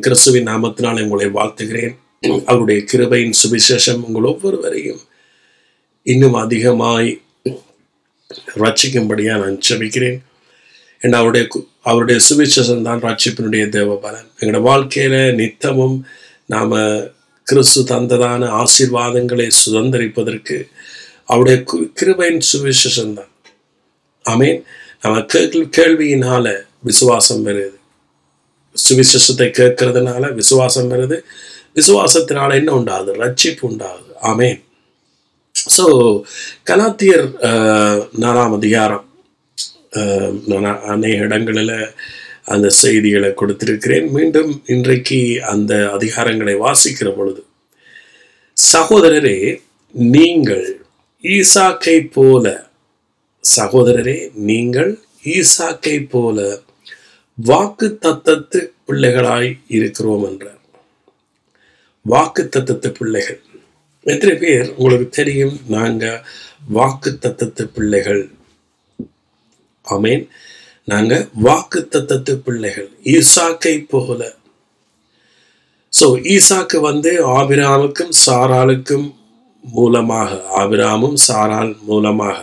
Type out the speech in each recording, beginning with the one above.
கிறிஸ்துவின் நாமத்தினால் உங்களை வாழ்த்துகிறேன். அவருடைய கிருபையின் சுவிசேஷம் உங்கள் ஒவ்வொருவரையும் இன்னும் அதிகமாய் ரட்சிக்கும்படியா நான் ஜெபிக்கிறேன். அவருடைய சுவிசேஷம் தான் ரட்சிப்பினுடைய தேவபலன். எங்களோட வாழ்க்கையில நித்தமும் நாம கிறிஸ்து தந்ததான ஆசீர்வாதங்களை சுதந்திரிப்பதற்கு அவருடைய கிருபையின் சுவிசேஷம் தான். ஆமேன். நம்ம கேள்வியினால விசுவாசம் வருது, சுவிசேஷத்தை கேட்கறதுனால விசுவாசம் வருது, விசுவாசத்தினால என்ன உண்டாகுது? ரட்சிப்பு உண்டாகுது. ஆமேன். ஸோ கலாத்தியர் 4ஆம் அதிகாரம், நான் அநேக இடங்களில் அந்த செய்திகளை கொடுத்திருக்கிறேன். மீண்டும் இன்றைக்கு அந்த அதிகாரங்களை வாசிக்கிற பொழுது, சகோதரரே நீங்கள் ஈசாக்கை போல வாக்கு தத்தத்து பிள்ளைகளாய் இருக்கிறோம் என்றார். வாக்கு தத்தத்து பிள்ளைகள். எத்தனை பேர் உங்களுக்கு தெரியும் நாங்க வாக்கு தத்தத்து பிள்ளைகள்? ஆமேன். நாங்க வாக்கு தத்தத்து பிள்ளைகள், ஈசாக்கை போல. சோ ஈசாக்கு ஆபிரகாமுக்கும் சாராளுக்கும் மூலமாக, ஆபிரகாமும் சாராள் மூலமாக,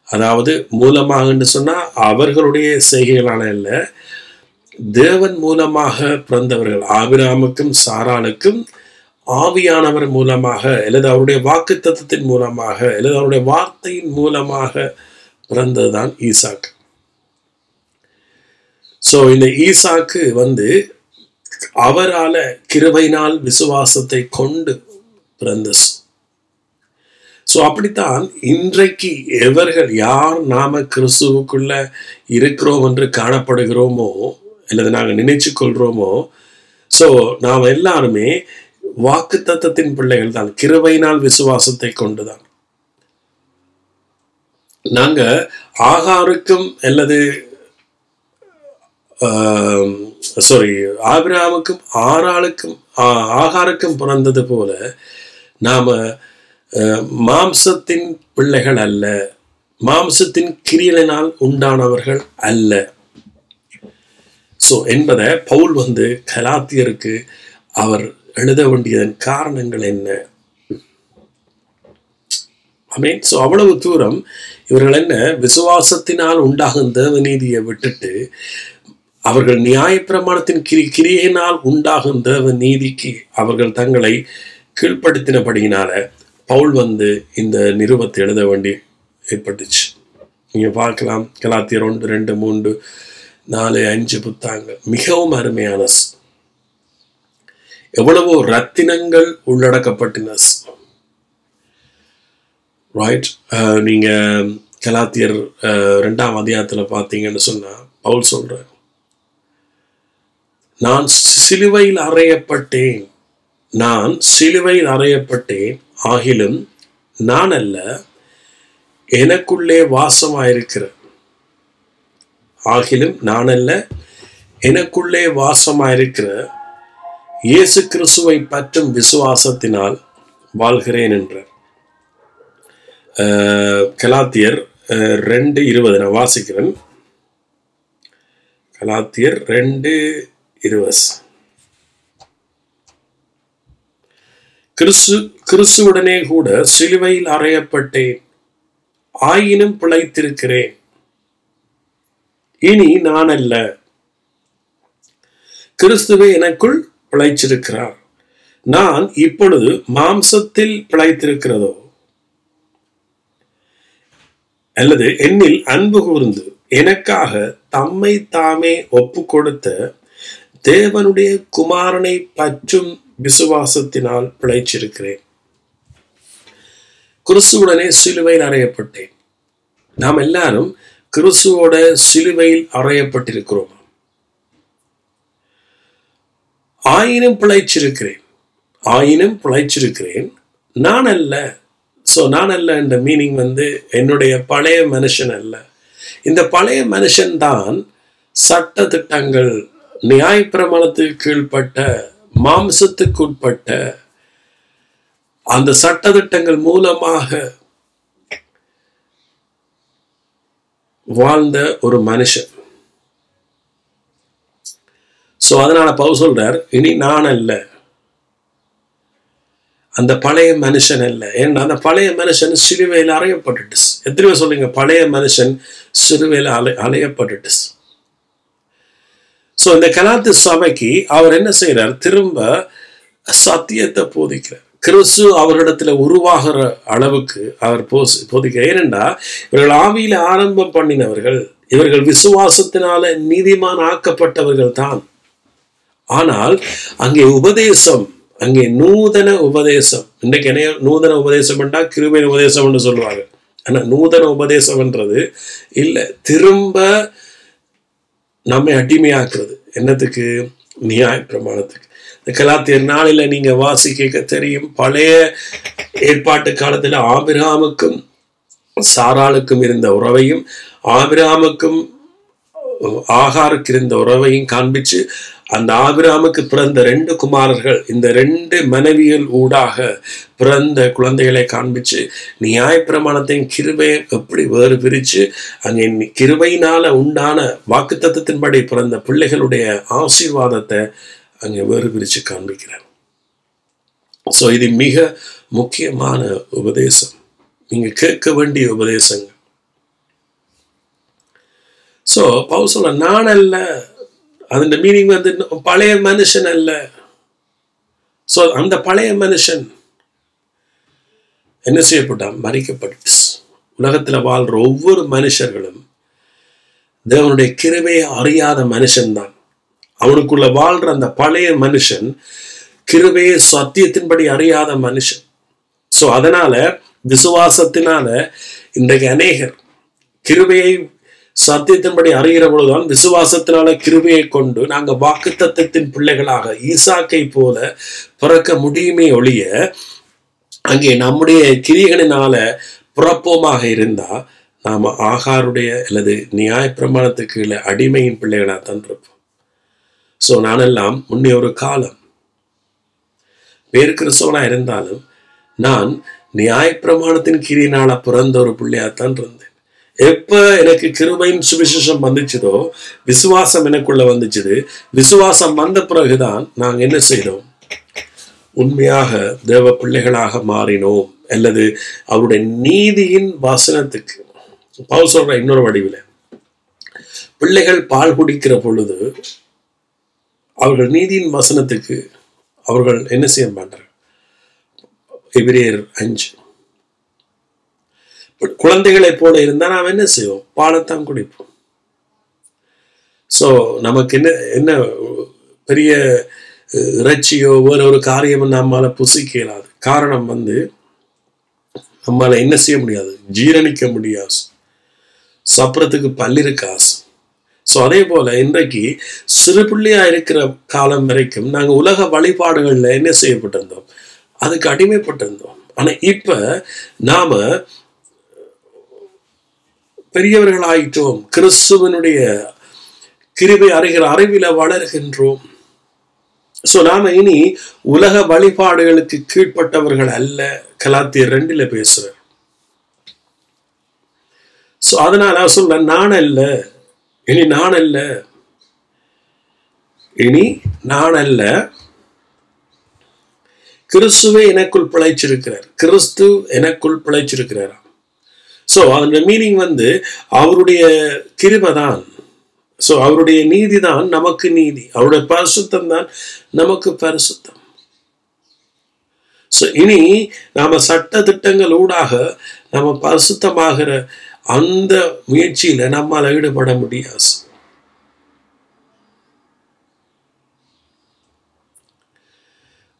அதாவது மூலமாக சொன்னா அவர்களுடைய செய்கைகளான இல்ல, தேவன் மூலமாக பிறந்தவர்கள். ஆபிரகாமுக்கும் சாராளுக்கும் ஆவியானவர் மூலமாக, அல்லது அவருடைய வாக்கு தத்தத்தின் மூலமாக, அல்லது அவருடைய வார்த்தையின் மூலமாக பிறந்ததுதான் ஈசாக்கு. சோ இந்த ஈசாக்கு அவரால கிருபையினால் விசுவாசத்தை கொண்டு பிறந்த. சோ அப்படித்தான் இன்றைக்கு யார் நாம கிறிஸ்துவுக்குள்ள இருக்கிறோம் என்று காணப்படுகிறோமோ, அல்லது நாங்கள் நினைச்சு கொள்றோமோ, சோ நாம் எல்லாருமே வாக்கு தத்தத்தின் பிள்ளைகள் தான், கிருபையினால் விசுவாசத்தை கொண்டுதான். நாங்க ஆகாருக்கும் அல்லது ஆபிரகாமுக்கும் ஆகாருக்கும் பிறந்தது போல நாம மாம்சத்தின் பிள்ளைகள் அல்ல, மாம்சத்தின் கிரியலினால் உண்டானவர்கள் அல்ல. சோ என்பதை பவுல் கலாத்தியருக்கு அவர் எழுத வேண்டியதன் காரணங்கள் என்ன? ஆமென். சோ அவ்வளவு தூரம் இவர்கள் என்ன விசுவாசத்தினால் உண்டாகும் தேவநீதியை விட்டுட்டு அவர்கள் நியாயப்பிரமாணத்தின் கிரியையினால் உண்டாகும் தேவ நீதிக்கு அவர்கள் தங்களை கீழ்ப்படுத்தினபடியினால பவுல் இந்த நிருபத்தை எழுத வேண்டி ஏற்பட்டுச்சு. நீங்க பார்க்கலாம், கலாத்தியர் 1, 2, 3, 4, 5 புத்தகங்கள் மிகவும் அருமையான, எவ்வளவோ ரத்தினங்கள் உள்ளடக்கப்பட்டின. ரைட். நீங்க கலாத்தியர் 2ஆம் அதிகாரத்துல பார்த்தீங்கன்னு சொன்னா பவுல் சொல்ற, நான் சிலுவையில் அறையப்பட்டேன், ஆகிலும் நான் அல்ல, எனக்குள்ளே வாசமாயிருக்கிற இயேசு கிறிஸ்துவை பற்றும் விசுவாசத்தினால் வாழ்கிறேன் என்ற. கலாத்தியர் 2:20 நான் வாசிக்கிறேன். கலாத்தியர் 2:20. கிறிஸ்துவுடனே கூட சிலுவையில் அறையப்பட்டேன், ஆயினும் பிழைத்திருக்கிறேன். இனி நான் அல்ல, கிறிஸ்துவே எனக்குள் பிழைச்சிருக்கிறார். நான் இப்பொழுது மாம்சத்தில் பிழைத்திருக்கிறதோ அல்லது என்னில் அன்பு கூர்ந்து எனக்காக தம்மை தாமே ஒப்பு கொடுத்த தேவனுடைய குமாரனை பற்றும் விசுவாசத்தினால் பிழைச்சிருக்கிறேன். கிறிஸ்துவுடனே சிலுவையில் அறையப்பட்டேன். நாம் எல்லாரும் கிறிஸ்துவோட சிலுவையில் அறையப்பட்டிருக்கிறோம். ஆயினும் பிழைச்சிருக்கிறேன், நான் அல்ல. சோ நான் அல்ல என்ற மீனிங் என்னுடைய பழைய மனுஷன் அல்ல. இந்த பழைய மனுஷன் தான் சட்ட திட்டங்கள், நியாயப்பிரமாணத்துக்கு கீழ்ப்பட்ட, மாம்சத்துக்குட்பட்ட அந்த சட்டதிட்டங்கள் மூலமாக வாழ்ந்த ஒரு மனுஷன். சோ அதனால பவுல் சொல்றார், இனி நான் அல்ல, அந்த பழைய மனுஷன் அல்ல. ஏன்னா அந்த பழைய மனுஷன் சிலுவையில் அறையப்பட்டுட்டு. எத்தனையோ சொல்லுங்க, பழைய மனுஷன் சிலுவையில் அலையப்பட்டுட்டு. சோ இந்த கலாத்து சபைக்கு அவர் என்ன செய்யறார்? திரும்ப சத்தியத்தை போதிக்கிறார். கிறிஸ்து அவரிடத்துல உருவாகிற அளவுக்கு அவர் போதிக்கிறார். ஏனென்றா இவர்கள் ஆவியில ஆரம்பம் பண்ணினவர்கள், இவர்கள் விசுவாசத்தினால நீதிமான் ஆக்கப்பட்டவர்கள் தான். ஆனால் அங்கே உபதேசம், அங்கே நூதன உபதேசம். இன்றைக்கு என்ன நூதன உபதேசம் என்றா கிருபையின் உபதேசம் என்று சொல்லுவாங்க. ஆனா நூதன உபதேசம் என்றது இல்ல, திரும்ப நம்மை அடிமையாக்குறது. என்னத்துக்கு? நியாய பிரமாணத்துக்கு. இந்த கலாத்தியர் நாளில நீங்க வாசிக்க தெரியும், பழைய ஏற்பாட்டு காலத்துல ஆபிரகாமுக்கும் சாராளுக்கும் இருந்த உறவையும், ஆபிரகாமுக்கும் ஆகாருக்கு இருந்த உறவையும் காண்பிச்சு, அந்த ஆபிரகாமுக்கு பிறந்த 2 குமாரர்கள், இந்த 2 மனைவிகள் ஊடாக பிறந்த குழந்தைகளை காண்பிச்சு, நியாயப்பிரமாணத்தின் கிருபையை எப்படி வேறு பிரிச்சு அங்கே கிருபையினால உண்டான வாக்குத்தத்தத்தின்படி பிறந்த பிள்ளைகளுடைய ஆசீர்வாதத்தை அங்கே வேறு பிரிச்சு காண்பிக்கிறார். சோ இது மிக முக்கியமான உபதேசம், நீங்க கேட்க வேண்டிய உபதேசங்கள். சோ பவுல் சொல்ல, நான் அல்ல, அதோட மீனிங் வந்து பழைய மனுஷன் அல்ல. சோ அந்த பழைய மனுஷன் என்ன செய்யப்பட்டான்? மறிக்கப்பட்டு. உலகத்துல வாழ்ற ஒவ்வொரு மனுஷர்களும் தேவனுடைய கிருபையை அறியாத மனுஷன்தான். அவனுக்குள்ள வாழ்ற அந்த பழைய மனுஷன் கிருபையை சத்தியத்தின்படி அறியாத மனுஷன். சோ அதனால விசுவாசத்தினால இன்றைக்கு அநேகர் கிருபையை சத்தியத்தின்படி அறிகிற பொழுதுதான் விசுவாசத்தினால கிருபையை கொண்டு நாங்க வாக்குத்தத்தத்தின் பிள்ளைகளாக ஈசாக்கை போல பிறக்க முடியுமே ஒழிய, அங்கே நம்முடைய கிரியைகளினால பிறப்போமாக இருந்தா நாம ஆகாருடைய அல்லது நியாய பிரமாணத்துக்கு கீழே அடிமையின் பிள்ளைகளாகத்தான் இருப்போம். சோ நானெல்லாம் முன்னே ஒரு காலம் பேர் கிறிஸ்தவனா இருந்தாலும் நான் நியாய பிரமாணத்தின் கிரியினால பிறந்த ஒரு பிள்ளையாத்தான் இருந்தேன். எப்ப எனக்கு கிருபையின் சுவிசேஷம் வந்துச்சுதோ, விசுவாசம் எனக்குள்ள வந்துச்சுது. விசுவாசம் வந்த பிறகுதான் நாங்க என்ன செய்தோம்? உண்மையாக தேவ பிள்ளைகளாக மாறினோம். அல்லது அவருடைய நீதியின் வசனத்துக்கு பவுல் சொல்ற இன்னொரு வடிவில, பிள்ளைகள் பால் குடிக்கிற பொழுது அவர்கள் நீதியின் வசனத்துக்கு அவர்கள் என்ன செய்ய மாட்டார்கள்? எபிரேயர் 5, குழந்தைகளை போல இருந்தா நாம் என்ன செய்வோம்? பாலத்தான் குடிப்போம். சோ நமக்கு என்ன பெரிய இறைச்சியோ வேற ஒரு காரியம் நம்மால புசிக்க இயலாது. காரணம் வந்து நம்மால என்ன செய்ய முடியாது? ஜீரணிக்க முடியாது. சாப்பிட்றதுக்கு பல்லிருக்காசு. சோ அதே போல இன்றைக்கு சிறு பிள்ளையா இருக்கிற காலம் வரைக்கும் நாங்க உலக வழிபாடுகள்ல என்ன செய்யப்பட்டிருந்தோம்? அதுக்கு அடிமைப்பட்டிருந்தோம். ஆனா இப்ப நாம பெரியவர்கள் ஆயிட்டோம். கிறிஸ்துவனுடைய கிருபை அறிகிற அறிவில வளர்கின்றோம். சோ நாம இனி உலக வழிபாடுகளுக்கு கீழ்ப்பட்டவர்கள் அல்ல. கலாத்தியர் 2 பேசுறார். சோ அதனால சொல்ல, நான் அல்ல, இனி நான் அல்ல, இனி நான் அல்ல, கிறிஸ்துவே எனக்குள் பிழைச்சிருக்கிறார். கிறிஸ்து எனக்குள் பிழைச்சிருக்கிறார். சோ அதோட மீனிங் வந்து அவருடைய கிருபை தான். சோ அவருடைய நீதி தான் நமக்கு நீதி, அவருடைய பரிசுத்தம் தான் நமக்கு பரிசுத்தம். சோ இனி நாம சட்ட திட்டங்கள் ஊடாக நாம பரிசுத்தமாகிற அந்த முயற்சியில நம்மால் ஈடுபட முடியாது.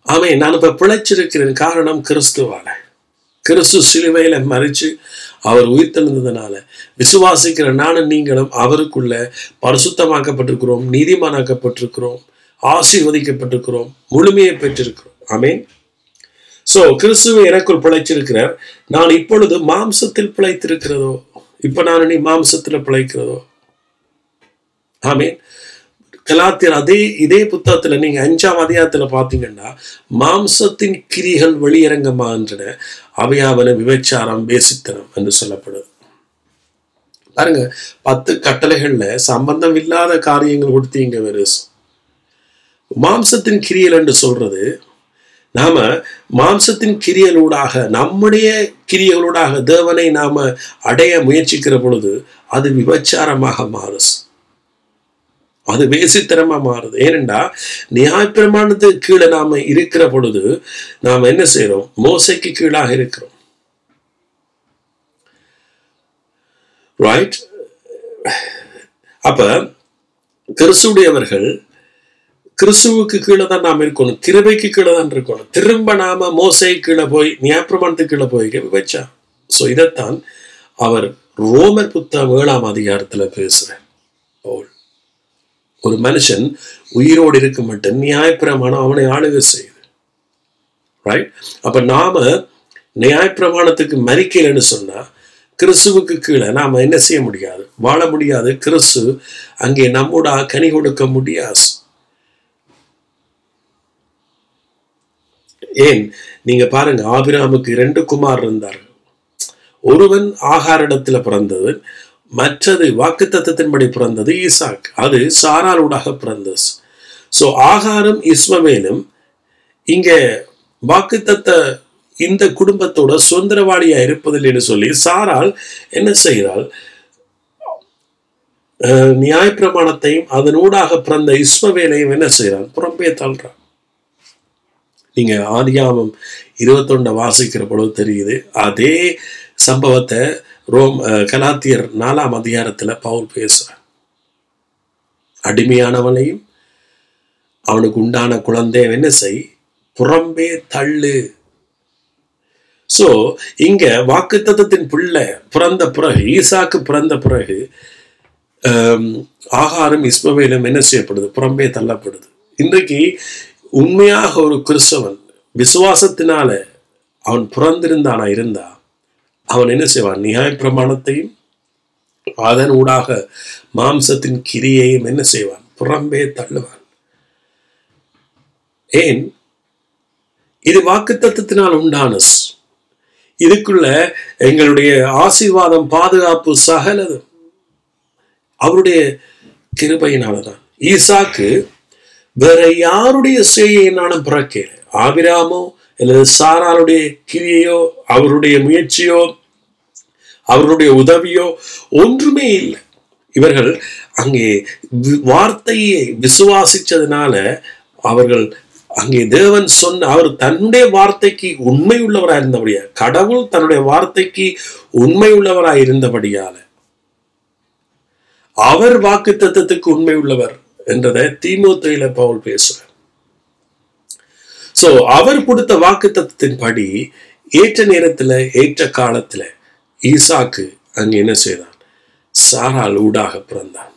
ஆமே, நான் இப்ப பிழைச்சிருக்கிறேன். காரணம் கிறிஸ்துவால. கிறிஸ்து சிலுவையில மரிச்சு அவர் உயிர்த்தெழுந்ததுனால விசுவாசிக்கிற நானும் நீங்களும் அவருக்குள்ள பரிசுத்தமாக்கப்பட்டிருக்கிறோம், நீதிமானாக்கப்பட்டிருக்கிறோம், ஆசீர்வதிக்கப்பட்டிருக்கிறோம், முழுமையை பெற்றிருக்கிறோம். ஆமேன். சோ கிறிஸ்துவை எனக்குள் பிழைச்சிருக்கிறார். நான் இப்பொழுது மாம்சத்தில் பிழைத்திருக்கிறதோ? இப்ப நான் நீ மாம்சத்துல பிழைக்கிறதோ? ஆமேன். கலாத்தியர் இதே புத்தகத்துல நீங்க 5ஆம் அதிகாரத்துல பாத்தீங்கன்னா, மாம்சத்தின் கிரிகள் வெளியரங்கமாகின்றன, அவையாவன விபச்சாரம், வேசித்தனம் என்று சொல்லப்படுது. பாருங்க, 10 கட்டளைகள்ல சம்பந்தம் இல்லாத காரியங்கள் கொடுத்தீங்க வெறும். மாம்சத்தின் கிரியல் என்று சொல்றது, நாம மாம்சத்தின் கிரியலூடாக, நம்முடைய கிரியலூடாக தேவனை நாம அடைய முயற்சிக்கிற பொழுது அது விபச்சாரமாக மாறுது, அது வேசித்தனமா மாறுது. ஏனென்றா நியாயப்பிரமாணத்துக்கு கீழே நாம இருக்கிற பொழுது நாம என்ன செய்யறோம்? மோசைக்கு கீழாக இருக்கிறோம். ரைட்? அப்ப கிறிஸ்துடையவர்கள் கிறிஸ்துவுக்கு கீழே தான் நாம் இருக்கணும், கிருபைக்கு கீழே தான் இருக்கணும். திரும்ப நாம மோசை கீழே போய் நியாயப்பிரமாணத்துக்கு கீழே போய் வச்சா. ஸோ இதைத்தான் அவர் ரோமர் புத்தகம் 7ஆம் அதிகாரத்துல பேசுறார். ஒரு மனுஷன் உயிரோடு இருக்க மட்டும் நியாயப்பிரமாணம் அவனை ஆளுகை செய்யுது. ரைட்? அப்ப நாம நியாயப்பிரமாணத்துக்கு மறிக்கலைன்னு சொன்னா கிறிஸ்துவுக்கு கீழே நாம என்ன செய்ய முடியாது? வாழ முடியாது. கிறிஸ்து அங்கே நம்மோட கனி கொடுக்க முடியாது. ஏன்? நீங்க பாருங்க, ஆபிரகாமுக்கு 2 குமார் இருந்தார்கள். ஒருவன் ஆகாரிடத்துல பிறந்தது, மற்றது வாக்குத்தத்தத்தின்படி பிறந்தது ஈசாக். அது சாராளூடாக பிறந்தது. ஸோ ஆகாரும் இஸ்மவேலும் இங்க வாக்குத்தத்த இந்த குடும்பத்தோட சுதந்திரவாளியா இருப்பதில்லைன்னு சொல்லி சாராள் என்ன செய்கிறாள்? நியாயப்பிரமாணத்தையும் அதனூடாக பிறந்த இஸ்மவேலையும் என்ன செய்கிறாள்? புறம்பே தள்ளுறான். நீங்க ஆதியாகமம் 21 வாசிக்கிற பொழுது தெரியுது. அதே சம்பவத்தை கலாத்தியர் 4ஆம் அதிகாரத்துல பவுல் பேசுறான். அடிமையானவனையும் அவனுக்கு உண்டான குழந்தை என்ன செய்? புறம்பே தள்ளு. சோ இங்க வாக்குத்தத்தத்தின் பிள்ளை பிறந்த பிறகு, ஈசாக்கு பிறந்த பிறகு ஆகாரும் இஸ்மவேலும் என்ன செய்யப்படுது? புறம்பே தள்ளப்படுது. இன்றைக்கு உண்மையாக ஒரு கிறிஸ்தவன் விசுவாசத்தினால அவன் பிறந்திருந்தானா இருந்தா அவன் என்ன செய்வான்? நியாயப்பிரமாணத்தையும் அதன் ஊடாக மாம்சத்தின் கிரியையும் என்ன செய்வான்? புறம்பே தள்ளுவான். ஏன்? இது வாக்குத்தத்தத்தினால் உண்டான. இதுக்குள்ள எங்களுடைய ஆசீர்வாதம், பாதுகாப்பு சகலதும் அவருடைய கிருபையினாலதான். ஈசாக்கு வேற யாருடைய செய்யினாலும் பிறக்கல. ஆபிரகாமோ அல்லது சாராளுடைய கிரியையோ அவருடைய முயற்சியோ அவருடைய உதவியோ ஒன்றுமே இல்லை. இவர்கள் அங்கே வார்த்தையை விசுவாசிச்சதுனால அவர்கள் அங்கே தேவன் சொன்ன, அவர் தன்னுடைய வார்த்தைக்கு உண்மை உள்ளவராய் இருந்தபடியா, கடவுள் தன்னுடைய வார்த்தைக்கு உண்மை உள்ளவராய் இருந்தபடியால அவர் வாக்குத்தத்தத்துக்கு உண்மை உள்ளவர் என்றதை தீமோத்தேயுல பவுல் பேசுறார். சோ அவர் கொடுத்த வாக்குத்தத்தத்தின்படி ஏற்ற நேரத்துல ஏற்ற காலத்துல ஈசாக்கு அங்க என்ன செய்தான்? சாராள் ஊடாக பிறந்தான்.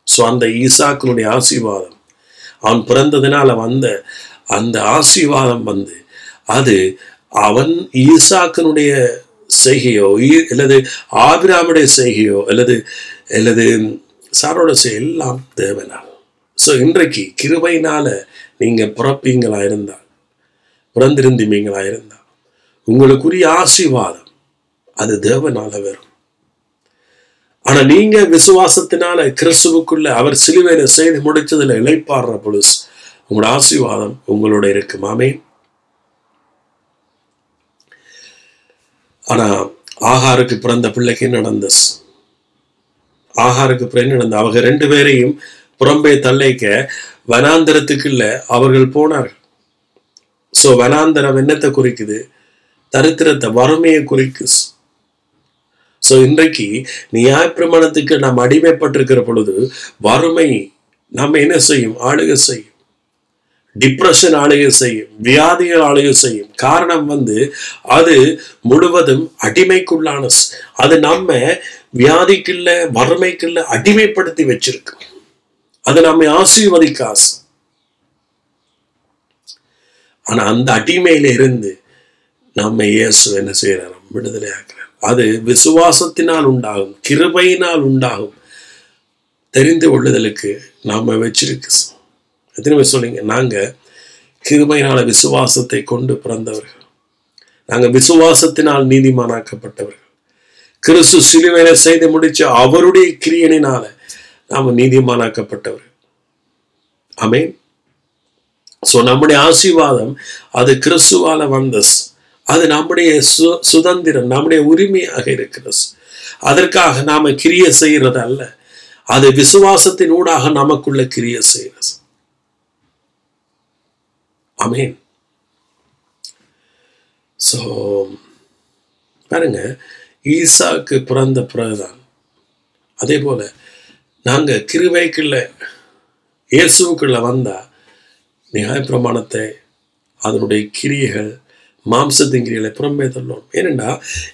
சோ அந்த ஈசாக்கினுடைய ஆசீர்வாதம், அவன் பிறந்ததுனால வந்த அந்த ஆசீர்வாதம் அது அவன் ஈசாக்கினுடைய செய்கையோ அல்லது ஆபிரகாமுடைய செய்கையோ அல்லது சாரோட செய்ய எல்லாம் தேவனால். ஸோ இன்றைக்கு கிருபையினால நீங்க பிறப்பீங்களா இருந்தா, பிறந்திருந்தீங்களா இருந்தா, உங்களுக்குரிய ஆசீர்வாதம் அது தேவனால வரும். ஆனா நீங்க விசுவாசத்தினால கிறிஸ்துவுக்குள்ள அவர் சிலுவையில செய்து முடிச்சதுல இளைப்பாடுற பொழுது உங்களோட ஆசீர்வாதம் உங்களோட இருக்கும். ஆமென். ஆனா ஆகாருக்கு பிறந்த பிள்ளைக்கு என்ன நடந்தது? ஆகாருக்கு பிறகு நடந்த அவங்க 2 பேரையும் புறம்பே தள்ளைக்க வனாந்தரத்துக்குள்ள அவர்கள் போனார்கள். சோ வனாந்தரம் என்னத்தை குறிக்குது? தரித்திரத்தை, வறுமையை குறிக்குது. சோ இன்றைக்கு நியாயப்பிரமாணத்துக்கு நாம் அடிமைப்பட்டிருக்கிற பொழுது வறுமை நம்ம என்ன செய்யும்? ஆளுகை செய்யும். டிப்ரெஷன் ஆளுகை செய்யும், வியாதிகள் ஆளுகை செய்யும். காரணம் அது முழுவதும் அடிமைக்குள்ளான, அது நம்ம வியாதிக்குள்ள வறுமைக்குள்ள அடிமைப்படுத்தி வச்சிருக்கு. அது நம்மை ஆசீர்வதிக்காசு. ஆனா அந்த அடிமையில இருந்து நம்ம இயேசு என்ன செய்யறார்? விடுதலை ஆக்குறார். அது விசுவாசத்தினால் உண்டாகும், கிருபையினால் உண்டாகும் தெரிந்து கொள்ளுதலுக்கு நாம வச்சிருக்கு. எத்தனை பேர் சொல்லுங்க, நாங்க கிருபையினால விசுவாசத்தை கொண்டு பிறந்தவர்கள், நாங்க விசுவாசத்தினால் நீதிமானாக்கப்பட்டவர்கள், கிறிஸ்து சிலுவையில செய்து முடிச்ச அவருடைய கிரியையினால நாம நீதிமானாக்கப்பட்டவர்கள். ஆமென். ஸோ நம்முடைய ஆசீர்வாதம் அது கிறிஸ்துவால வந்தஸ், அது நம்முடைய சுதந்திரம், நம்முடைய உரிமையாக இருக்கிறது. அதற்காக நாம கிரிய செய்யறது அல்ல, அது விசுவாசத்தின் ஊடாக நமக்குள்ள கிரிய செய்யறது. ஆமென். ஸோ பாருங்க, ஈசாக்கு பிறந்த பிறகுதான் அதே போல நாங்க கிருபைக்குள்ள இயேசுக்குள்ள வந்தா நியாயப்பிரமாணத்தை அதனுடைய கிரியைகள் மாம்சத்தின் கிரியைகளை புறம்பே தள்ளணும். ஏனென்றா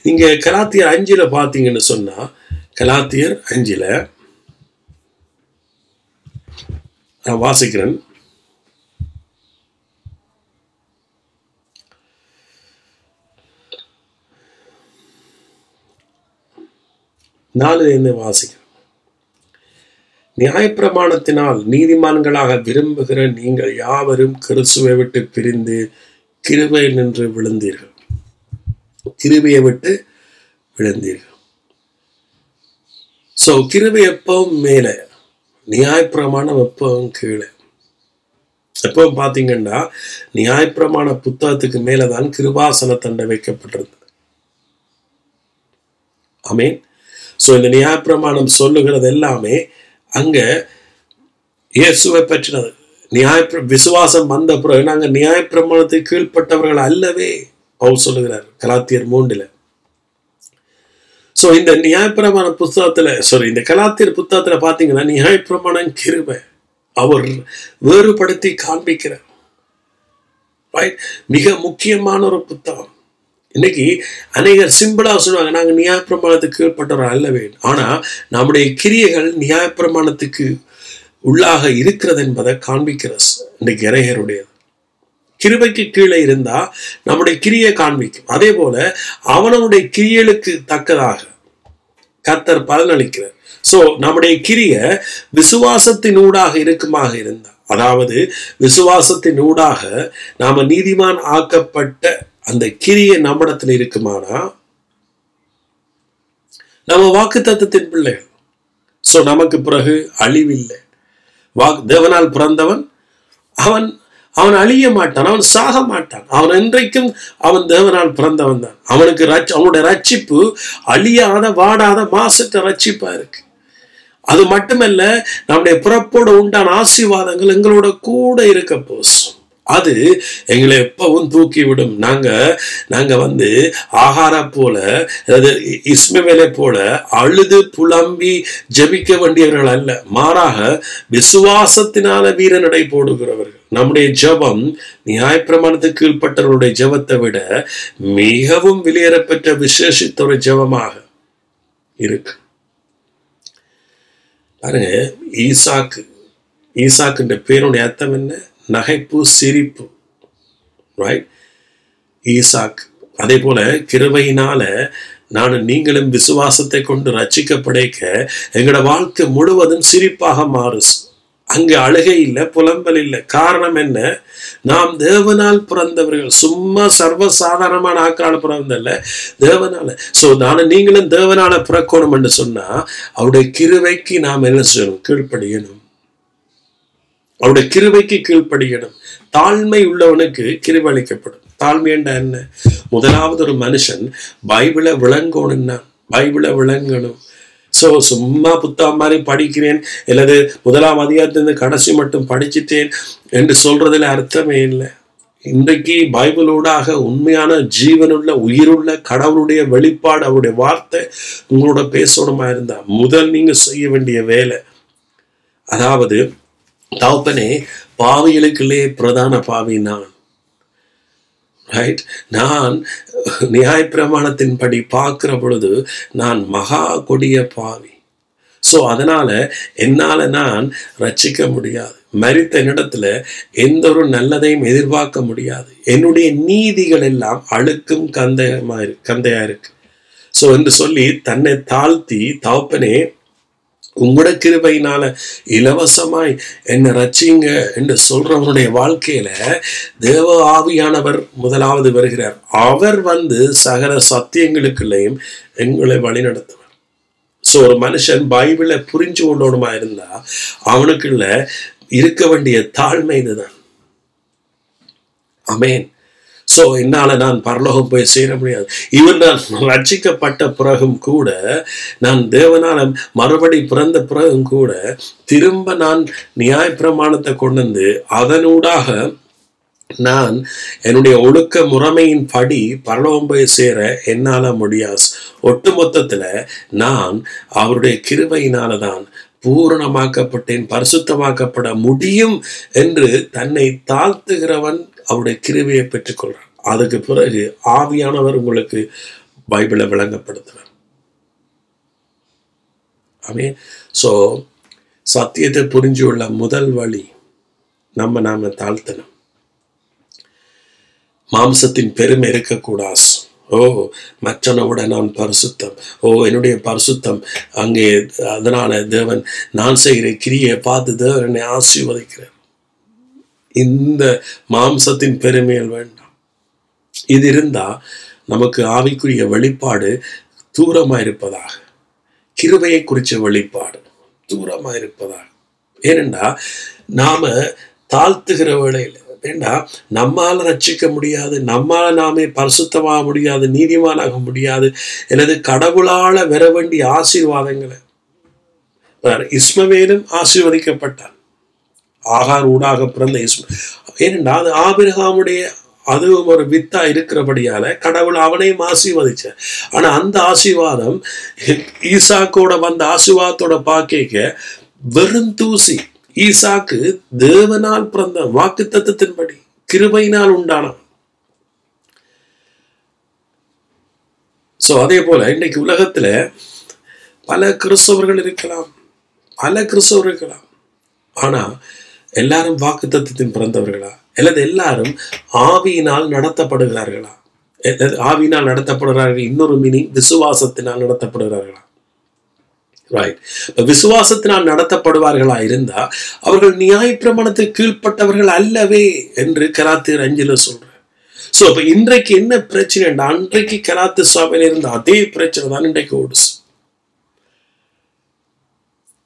நீங்க கலாத்தியர் 5 பார்த்தீங்கன்னு சொன்னா, கலாத்தியர் 5 நான் வாசிக்கிறேன். வாசிக்கிறேன். நியாயப்பிரமாணத்தினால் நீதிமான்களாக விரும்புகிற நீங்கள் யாவரும் கிறிஸ்துவை விட்டு பிரிந்து கிருபை நின்று விழுந்தீர்கள். கிருபையை விட்டு விழுந்தீர்கள். சோ கிருபை எப்பவும் மேல, நியாயப்பிரமாணம் எப்பவும் கீழே. எப்பவும் பாத்தீங்கன்னா நியாயப்பிரமாண புத்தகத்துக்கு மேலதான் கிருபாசன தண்டை வைக்கப்பட்டிருந்தது. ஆமென். சோ இந்த நியாயப்பிரமாணம் சொல்லுகிறது எல்லாமே அங்க இயேசுவை பற்றினது. விசுவாசம் வந்த பிறகு நாங்க நியாயப்பிரமாணத்தை கீழ்பட்டவர்கள் அல்லவே பவுல் சொல்லுகிறார் கலாத்தியர் 3. சோ இந்த நியாயப்பிரமாண புத்தகத்துல இந்த கலாத்தியர் புத்தகத்துல பாத்தீங்கன்னா நியாயப்பிரமாணம் கிருபை அவர் வேறுபடுத்தி காண்பிக்கிறார். மிக முக்கியமான ஒரு புத்தகம். இன்னைக்கு அநேகர் சிம்பிளா சொல்லுவாங்க, நாங்க நியாயப்பிரமாணத்துக்கு கீழ்பட்டவர்கள் அல்லவே, ஆனா நம்முடைய கிரியைகள் நியாயப்பிரமாணத்துக்கு உள்ளாக இருக்கிறது என்பதை காண்பிக்கிறது. இன்னைக்கு இறையருடையது கிருபைக்கு கீழே இருந்தா நம்முடைய கிரியை காண்பிக்கும். அதே போல அவனுடைய கிரியைகளுக்கு தக்கதாக கர்த்தர் பலனளிக்கிறார். சோ நம்முடைய கிரிய விசுவாசத்தின் ஊடாக இருக்குமாக இருந்தா, அதாவது விசுவாசத்தின் ஊடாக நாம நீதிமான் ஆக்கப்பட்ட அந்த கிரிய நம்மிடத்தில் இருக்குமானா நம்ம வாக்கு தத்தத்தின் பிள்ளைகள். சோ நமக்கு பிறகு அழிவில்லை. தேவனால் பிறந்தவன் அவன் அழிய மாட்டான், அவன் சாக மாட்டான். அவன் என்றைக்கும் அவன் தேவனால் பிறந்தவன் தான். அவனுக்கு அவனுடைய ரட்சிப்பு அழியாத வாடாத மாசற்ற ரட்சிப்பா இருக்கு. அது மட்டுமல்ல, நம்முடைய பிறப்போடு உண்டான ஆசீர்வாதங்கள் எங்களோட கூட இருக்க போஸ். அது எங்களை எப்பவும் தூக்கி விடும். நாங்க ஆகார போல, அதாவது இஸ்மவேலை போல அழுது புலம்பி ஜெபிக்க வேண்டியவர்கள் அல்ல, மாறாக விசுவாசத்தினால வீரநடை போடுகிறவர்கள். நம்முடைய ஜெபம் நியாயப்பிரமாணத்துக்கு கீழ்பட்டவர்களுடைய ஜெபத்தை விட மிகவும் வெளியேறப்பெற்ற விசேஷித்த ஒரு ஜெபமாக இருக்கு. பாருங்க, ஈசாக்குன்ற பேருடைய அர்த்தம் என்ன? நகைப்பு, சிரிப்பு. ஈசாக். அதே போல கிருபையினால நீங்களும் விசுவாசத்தை கொண்டு ரட்சிக்கப்படைக்க எங்களோட வாழ்க்கை முழுவதும் சிரிப்பாக மாறு. அங்கு அழுகை இல்லை, புலம்பல் இல்லை. காரணம் என்ன? நாம் தேவனால் பிறந்தவர்கள், சும்மா சர்வசாதாரணமான ஆக்களால் பிறந்தல்ல, தேவனால. சோ நீங்களும் தேவனால பிறக்கணும் என்று சொன்னா அவருடைய கிருபைக்கு நாம் என்ன செய்யணும்? கீழ்ப்படியணும். அவருடைய கிருபைக்கு கீழ்ப்படியணும். தாழ்மை உள்ளவனுக்கு கிருபை அளிக்கப்படும். தாழ்மை என்ற என்ன? முதலாவது ஒரு மனுஷன் பைபிளை விளங்கணும். சோ சும்மா புத்தகம் மாதிரி படிக்கிறேன் அல்லது 1ஆம் அதிகாரத்திலிருந்து கடைசி மட்டும் படிச்சுட்டேன் என்று சொல்றதுல அர்த்தமே இல்லை. இன்றைக்கு பைபிளூடாக உண்மையான ஜீவனுள்ள உயிருள்ள கடவுளுடைய வெளிப்பாடு, அவருடைய வார்த்தை உங்களோட பேசணுமா இருந்தா முதல் நீங்க செய்ய வேண்டிய வேலை, அதாவது தகப்பனே, பாவிகளுக்குள்ளே பிரதான பாவி நான் நியாயப்பிரமாணத்தின்படி பார்க்கிற பொழுது நான் மகா கொடிய பாவி. சோ அதனால என்னால நான் ரட்சிக்க முடியாது. மரித்த இடத்துல எந்த ஒரு நல்லதையும் எதிர்பார்க்க முடியாது. என்னுடைய நீதிகள் எல்லாம் அழுக்கும் கந்தையா இருக்கு. சோ என்று சொல்லி தன்னை தாழ்த்தி, தகப்பனே உங்களோட கிருபையினால இலவசமாய் என்ன ரட்சிங்க என்று சொல்றவனுடைய வாழ்க்கையில தேவ ஆவியானவர் முதலாவது வருகிறார். அவர் சகல சத்தியங்களுக்குள்ளேயும் எங்களை வழி நடத்துவார். சோ ஒரு மனுஷன் பைபிளை புரிஞ்சு கொள்ளணுமா இருந்தா அவனுக்குள்ள இருக்க வேண்டிய தாழ்மை இதுதான். ஆமென். சோ என்னால நான் பரலோகம் போய் சேர முடியாது. ஈவன் நான் ரட்சிக்கப்பட்ட பிறகும் கூட, நான் தேவனால மறுபடி பிறந்த பிறகும் கூட, திரும்ப நான் நியாயப்பிரமாணத்தை கொண்டு வந்து அதனூடாக நான் என்னுடைய ஒழுக்க முறைமையின் படி பரலோகம் போய் சேர என்னால முடியாது. ஒட்டு மொத்தத்துல நான் அவருடைய கிருபையினால தான் பூரணமாக்கப்பட்டேன், பரிசுத்தமாக்கப்பட முடியும் என்று தன்னை தாழ்த்துகிறவன் அவருடைய கிருபையை பெற்றுக்கொள்றான். அதுக்கு பிறகு ஆவியானவர் உங்களுக்கு பைபிளை விளங்கப்படுத்துவார். ஆமென். சோ சத்தியத்தை புரிஞ்சுள்ள முதல் வழி நாம தாழ்த்தணும். மாம்சத்தின் பெருமை இருக்கக்கூடாது. மற்றனை விட நான் பரிசுத்தம், என்னுடைய பரிசுத்தம் அங்கே, அதனால தேவன் நான் செய்கிற கிரியை பார்த்து தேவன் என்னை ஆசீர்வதிக்கிறார். இந்த மாம்சத்தின் பெருமைகள் வேண்டாம். இது இருந்தா நமக்கு ஆவிக்குரிய வெளிப்பாடு தூரமாயிருப்பதாக, கிருபையை குறிச்ச வெளிப்பாடு தூரமாயிருப்பதாக. ஏனென்றா நாம தாழ்த்துகிற வேளையில வேண்டா, நம்மால ரட்சிக்க முடியாது, நம்மால நாமே பரிசுத்தமாக முடியாது, நீதிமானாக முடியாது, அல்லது கடவுளால வர வேண்டிய ஆசீர்வாதங்களை. இஸ்மவேலும் ஆசீர்வதிக்கப்பட்டான், ஆகார் ஊடாக பிறந்த ஏனென்றா அது ஆபிரகாமுடைய அதுவும் ஒரு வித்தா இருக்கிறபடியால கடவுள் அவனையும் ஆசீர்வதிச்ச. ஆனா அந்த ஆசீர்வாதம் ஈசாக்கோட வந்த ஆசீர்வாதத்தோட பாக்க வெறும் தூசி. ஈசாக்கு தேவனால் பிறந்த வாக்கு தத்தத்தின்படி கிருபையினால் உண்டானவன். சோ அதே போல இன்னைக்கு உலகத்துல பல கிறிஸ்தவர்கள் இருக்கலாம், ஆனா எல்லாரும் வாக்கு தத்தத்தின் பிறந்தவர்களா, அல்லது எல்லாரும் ஆவியினால் நடத்தப்படுகிறார்களா? ஆவியினால் நடத்தப்படுகிறார்கள். இன்னொரு மீனிங் விசுவாசத்தினால் நடத்தப்படுகிறார்களா? ரைட். விசுவாசத்தினால் நடத்தப்படுவார்களா இருந்தா அவர்கள் நியாயப்பிரமாணத்துக்கு கீழ்ப்பட்டவர்கள் அல்லவே என்று கலாத்தியர் 5 சொல்ற. சோ அப்ப இன்றைக்கு என்ன பிரச்சனை? அன்றைக்கு கலாத்து சபையில இருந்த அதே பிரச்சனை தான் இன்றைக்கு ஓடுச்சு.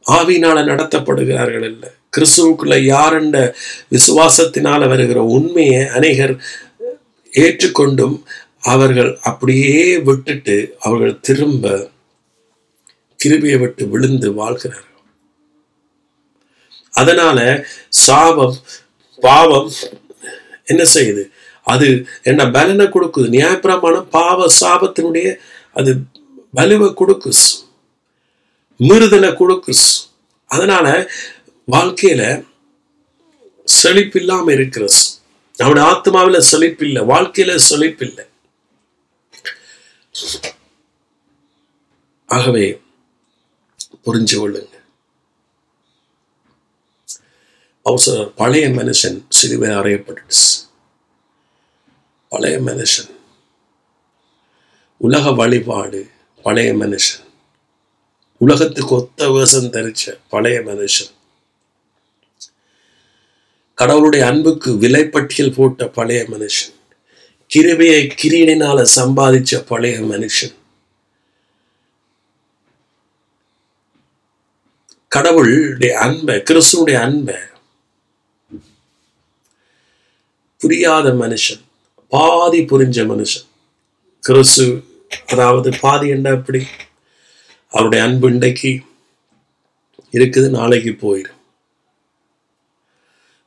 ஆவியினால நடத்தப்படுகிறார்கள் இல்ல, கிறிஸ்துவுக்குள்ள யாரென்ற விசுவாசத்தினால வருகிற உண்மையை அநேகர் ஏற்றுக்கொண்டும் அவர்கள் அப்படியே விட்டுட்டு அவர்கள் திரும்ப கிருபையை விட்டு விழுந்து வாழ்கிறார்கள். அதனால சாபம், பாவம் என்ன செய்யுது? அது என்ன பலனை கொடுக்குது? நியாயப்பிரமாணம் பாவ சாபத்தினுடைய அது வலுவை கொடுக்குஸ், மீறுதலை கொடுக்குஸ். அதனால வாழ்க்கையில செழிப்பில்லாம இருக்கிறது. நம்முடைய ஆத்மாவில செழிப்பில்லை, வாழ்க்கையில செழிப்பில்லை. ஆகவே புரிஞ்சு கொள்ளுங்க. பழைய மனுஷன் சிலுவையில் அறையப்பட்டுச்சு. பழைய மனுஷன், உலக வழிபாடு, பழைய மனுஷன், உலகத்துக்கு ஒத்த வேஷம் தரிச்ச பழைய மனுஷன், கடவுளுடைய அன்புக்கு விலைப்பட்டியல் போட்ட பழைய மனுஷன், கிருபையை கிரீடினால சம்பாதிச்ச பழைய மனுஷன், கடவுளுடைய அன்பை, கிறிஸ்துடைய அன்பை புரியாத மனுஷன், பாதி புரிஞ்ச மனுஷன். கிறிஸ்து அதாவது பாதி என்ன? அப்படி அவருடைய அன்பு இன்றைக்கு இருக்குது, நாளைக்கு போயிடும்.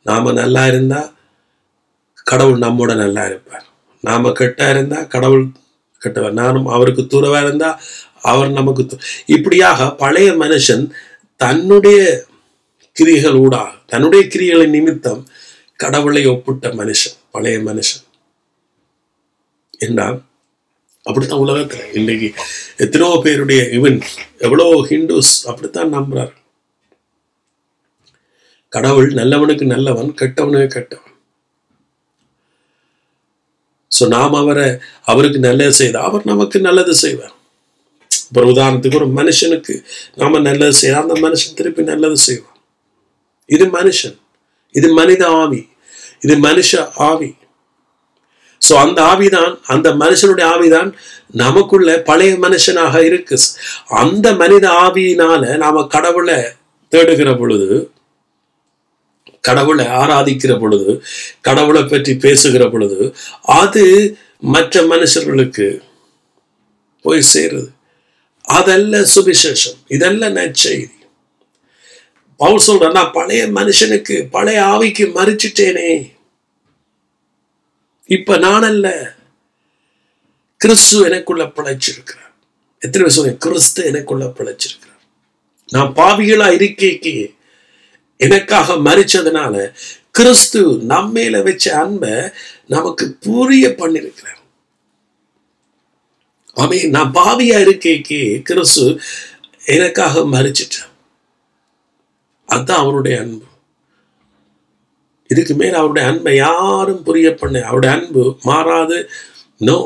நாம நல்லா இருந்தா கடவுள் நம்மோட நல்லா இருப்பார், நாம கெட்டா இருந்தா கடவுள் கெட்டவர், நானும் அவருக்கு தூரவா இருந்தா அவர் நமக்கு இப்படியாக பழைய மனுஷன் தன்னுடைய கிரிகள் ஊடாக, தன்னுடைய கிரிகளின் நிமித்தம் கடவுளை ஒப்பிட்ட மனுஷன் பழைய மனுஷன். என்றால் அப்படித்தான் உலகத்துல இன்னைக்கு எத்தனோ பேருடைய, இவன் எவ்வளோ ஹிந்துஸ் அப்படித்தான் நம்புறாரு. கடவுள் நல்லவனுக்கு நல்லவன், கெட்டவனுக்கு கெட்டவன். சோ நாம் அவருக்கு நல்லது செய்த அவர் நமக்கு நல்லது செய்வார். ஒரு உதாரணத்துக்கு ஒரு மனுஷனுக்கு நாம நல்லது செய்ய, அந்த மனுஷன் திருப்பி நல்லது செய்வான். இது மனுஷன், இது மனித ஆவி, இது மனுஷ ஆவி. சோ அந்த ஆவிதான், அந்த மனுஷனுடைய ஆவிதான் நமக்குள்ள பழைய மனுஷனாக இருக்கு. அந்த மனித ஆவியினால நாம கடவுளை தேடுகிற பொழுது கடவுளை ஆராதிக்கிற பொழுது, கடவுளை பற்றி பேசுகிற பொழுது, அது மற்ற மனுஷர்களுக்கு போய் சேருது. அதல்ல சுவிசேஷம், இதல்ல நற்செய்தி. பவுல் சொல்ற, நான் பழைய மனுஷனுக்கு, பழைய ஆவிக்கு மறிச்சிட்டேனே, இப்ப நான் அல்ல, கிறிஸ்து எனக்குள்ள பிழைச்சிருக்கிறார். எத்தனை பேர் சொல்றேன், கிறிஸ்து எனக்குள்ள பிழைச்சிருக்கிறார். நான் பாவிகளா இருக்கைக்கு எனக்காக மறிச்சதுனால கிறிஸ்து நம்மேல வச்ச அன்பை நமக்கு புரிய பண்ணிருக்கிறார். ஆமென். நான் பாவியா இருக்கைக்கு கிறிஸ்து எனக்காக மறிச்சிட்டார். அதுதான் அவருடைய அன்பு. இதுக்கு மேல அவருடைய அன்பை யாரும் புரிய பண்ண, அவருடைய அன்பு மாறாது. நோ,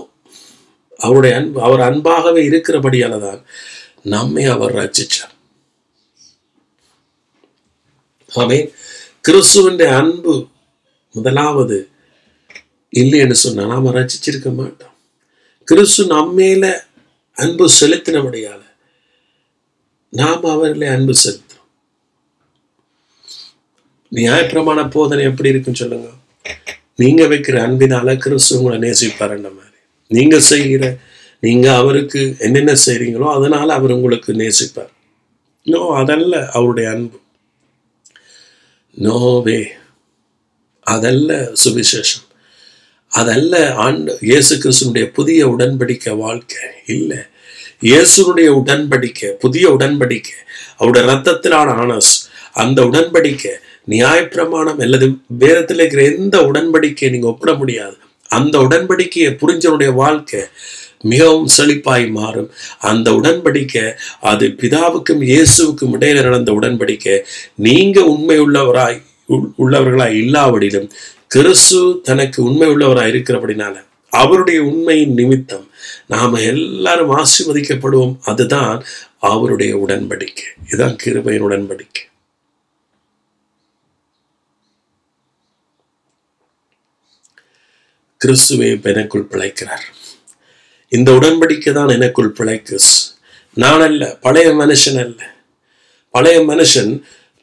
அவருடைய அன்பு, அவர் அன்பாகவே இருக்கிறபடியால தான் நம்மை அவர் ரட்சிச்சார். ஆமென். கிறிஸ்துவின் அன்பு முதலாவது இல்லைன்னு சொன்னா நாம ரட்சிச்சிருக்க மாட்டோம். கிறிஸ்து நம்மேல அன்பு செலுத்தினபடியால நாம் அவர்களே அன்பு செலுத்துறோம். நியாயப்பிரமாண போதனை எப்படி இருக்குன்னு சொல்லுங்க. நீங்க வைக்கிற அன்பினால கிறிஸ்து உங்களை நேசிப்பாருன்ற மாதிரி, நீங்க செய்கிற, நீங்க அவருக்கு என்னென்ன செய்றீங்களோ அதனால அவர் உங்களுக்கு நேசிப்பார். நோ, அதல்ல அவருடைய அன்பு. நோவே, அதல்ல சுவிசேஷம், அதல்ல இயேசு கிறிஸ்துனுடைய புதிய உடன்படிக்கை வாழ்க்கை. இல்லை, இயேசுனுடைய உடன்படிக்கை, புதிய உடன்படிக்கை, அவருடைய ரத்தத்திலான ஆனஸ், அந்த உடன்படிக்கை நியாயப்பிரமாணம் அல்லது வேதத்தில் இருக்கிற எந்த உடன்படிக்கையை நீங்க ஒப்பிட முடியாது. அந்த உடன்படிக்கையை புரிஞ்சவனுடைய வாழ்க்கை மிகவும் செழிப்பாய் மாறும். அந்த உடன்படிக்கை அது பிதாவுக்கும் இயேசுவுக்கும் இடையில நடந்த உடன்படிக்கை. நீங்க உண்மை உள்ளவர்களாய் இல்லாவிடிலும் கிறிஸ்து தனக்கு உண்மை உள்ளவராய் இருக்கிறபடினால அவருடைய உண்மையின் நிமித்தம் நாம எல்லாரும் ஆசீர்வதிக்கப்படுவோம். அதுதான் அவருடைய உடன்படிக்கை. இதுதான் கிருபையின் உடன்படிக்கை. கிறிஸ்துவே எனக்குள் பிழைக்கிறார். இந்த உடன்படிக்கை தான் எனக்குள் பிழைக்கு. நான் அல்ல, பழைய மனுஷன் அல்ல. பழைய மனுஷன்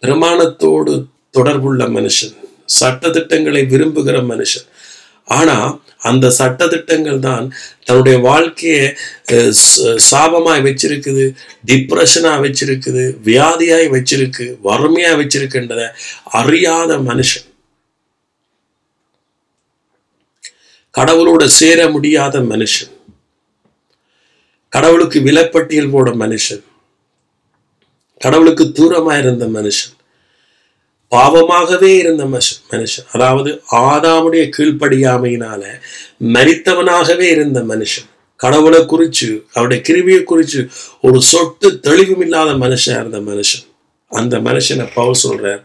பிரமாணத்தோடு தொடர்புள்ள மனுஷன், சட்டதிட்டங்களை விரும்புகிற மனுஷன். ஆனா அந்த சட்டதிட்டங்கள் தான் தன்னுடைய வாழ்க்கையை சாபமாய் வச்சிருக்குது, டிப்ரெஷனா வச்சிருக்குது, வியாதியாய் வச்சிருக்கு, வறுமையா வச்சிருக்கின்றத அறியாத மனுஷன், கடவுளோட சேர முடியாத மனுஷன், கடவுளுக்கு விலைப்பட்டியல் போட மனுஷன், கடவுளுக்கு தூரமா இருந்த மனுஷன், பாவமாகவே இருந்த மனுஷன், அதாவது ஆதாமுடைய கீழ்ப்படியாமையினால மரித்தவனாகவே இருந்த மனுஷன், கடவுளை குறிச்சு அவருடைய கிருபையை குறிச்சு ஒரு சொட்டு தெளிவும் இல்லாத மனுஷன் இருந்த மனுஷன். அந்த மனுஷனை பவுல் சொல்றார்,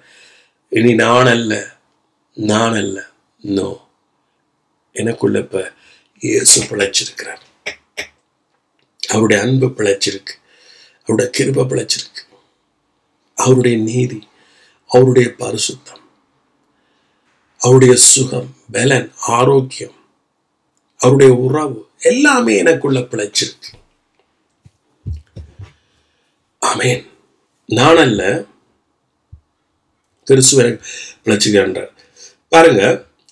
இனி நான் அல்ல, நோ, எனக்குள்ள இப்ப இயேசு பிழைச்சிருக்கிறார். அவருடைய அன்பு பிழைச்சிருக்கு, அவருடைய கிருபை பிழைச்சிருக்கு, அவருடைய நீதி, அவருடைய பரிசுத்தம், அவருடைய சுகம், பலன், ஆரோக்கியம், அவருடைய உறவு எல்லாமே எனக்குள்ள பிழைச்சிருக்கு. ஆமென். நான் அல்ல, கிறிஸ்துவை பிழைச்சுகின்றார். பாருங்க,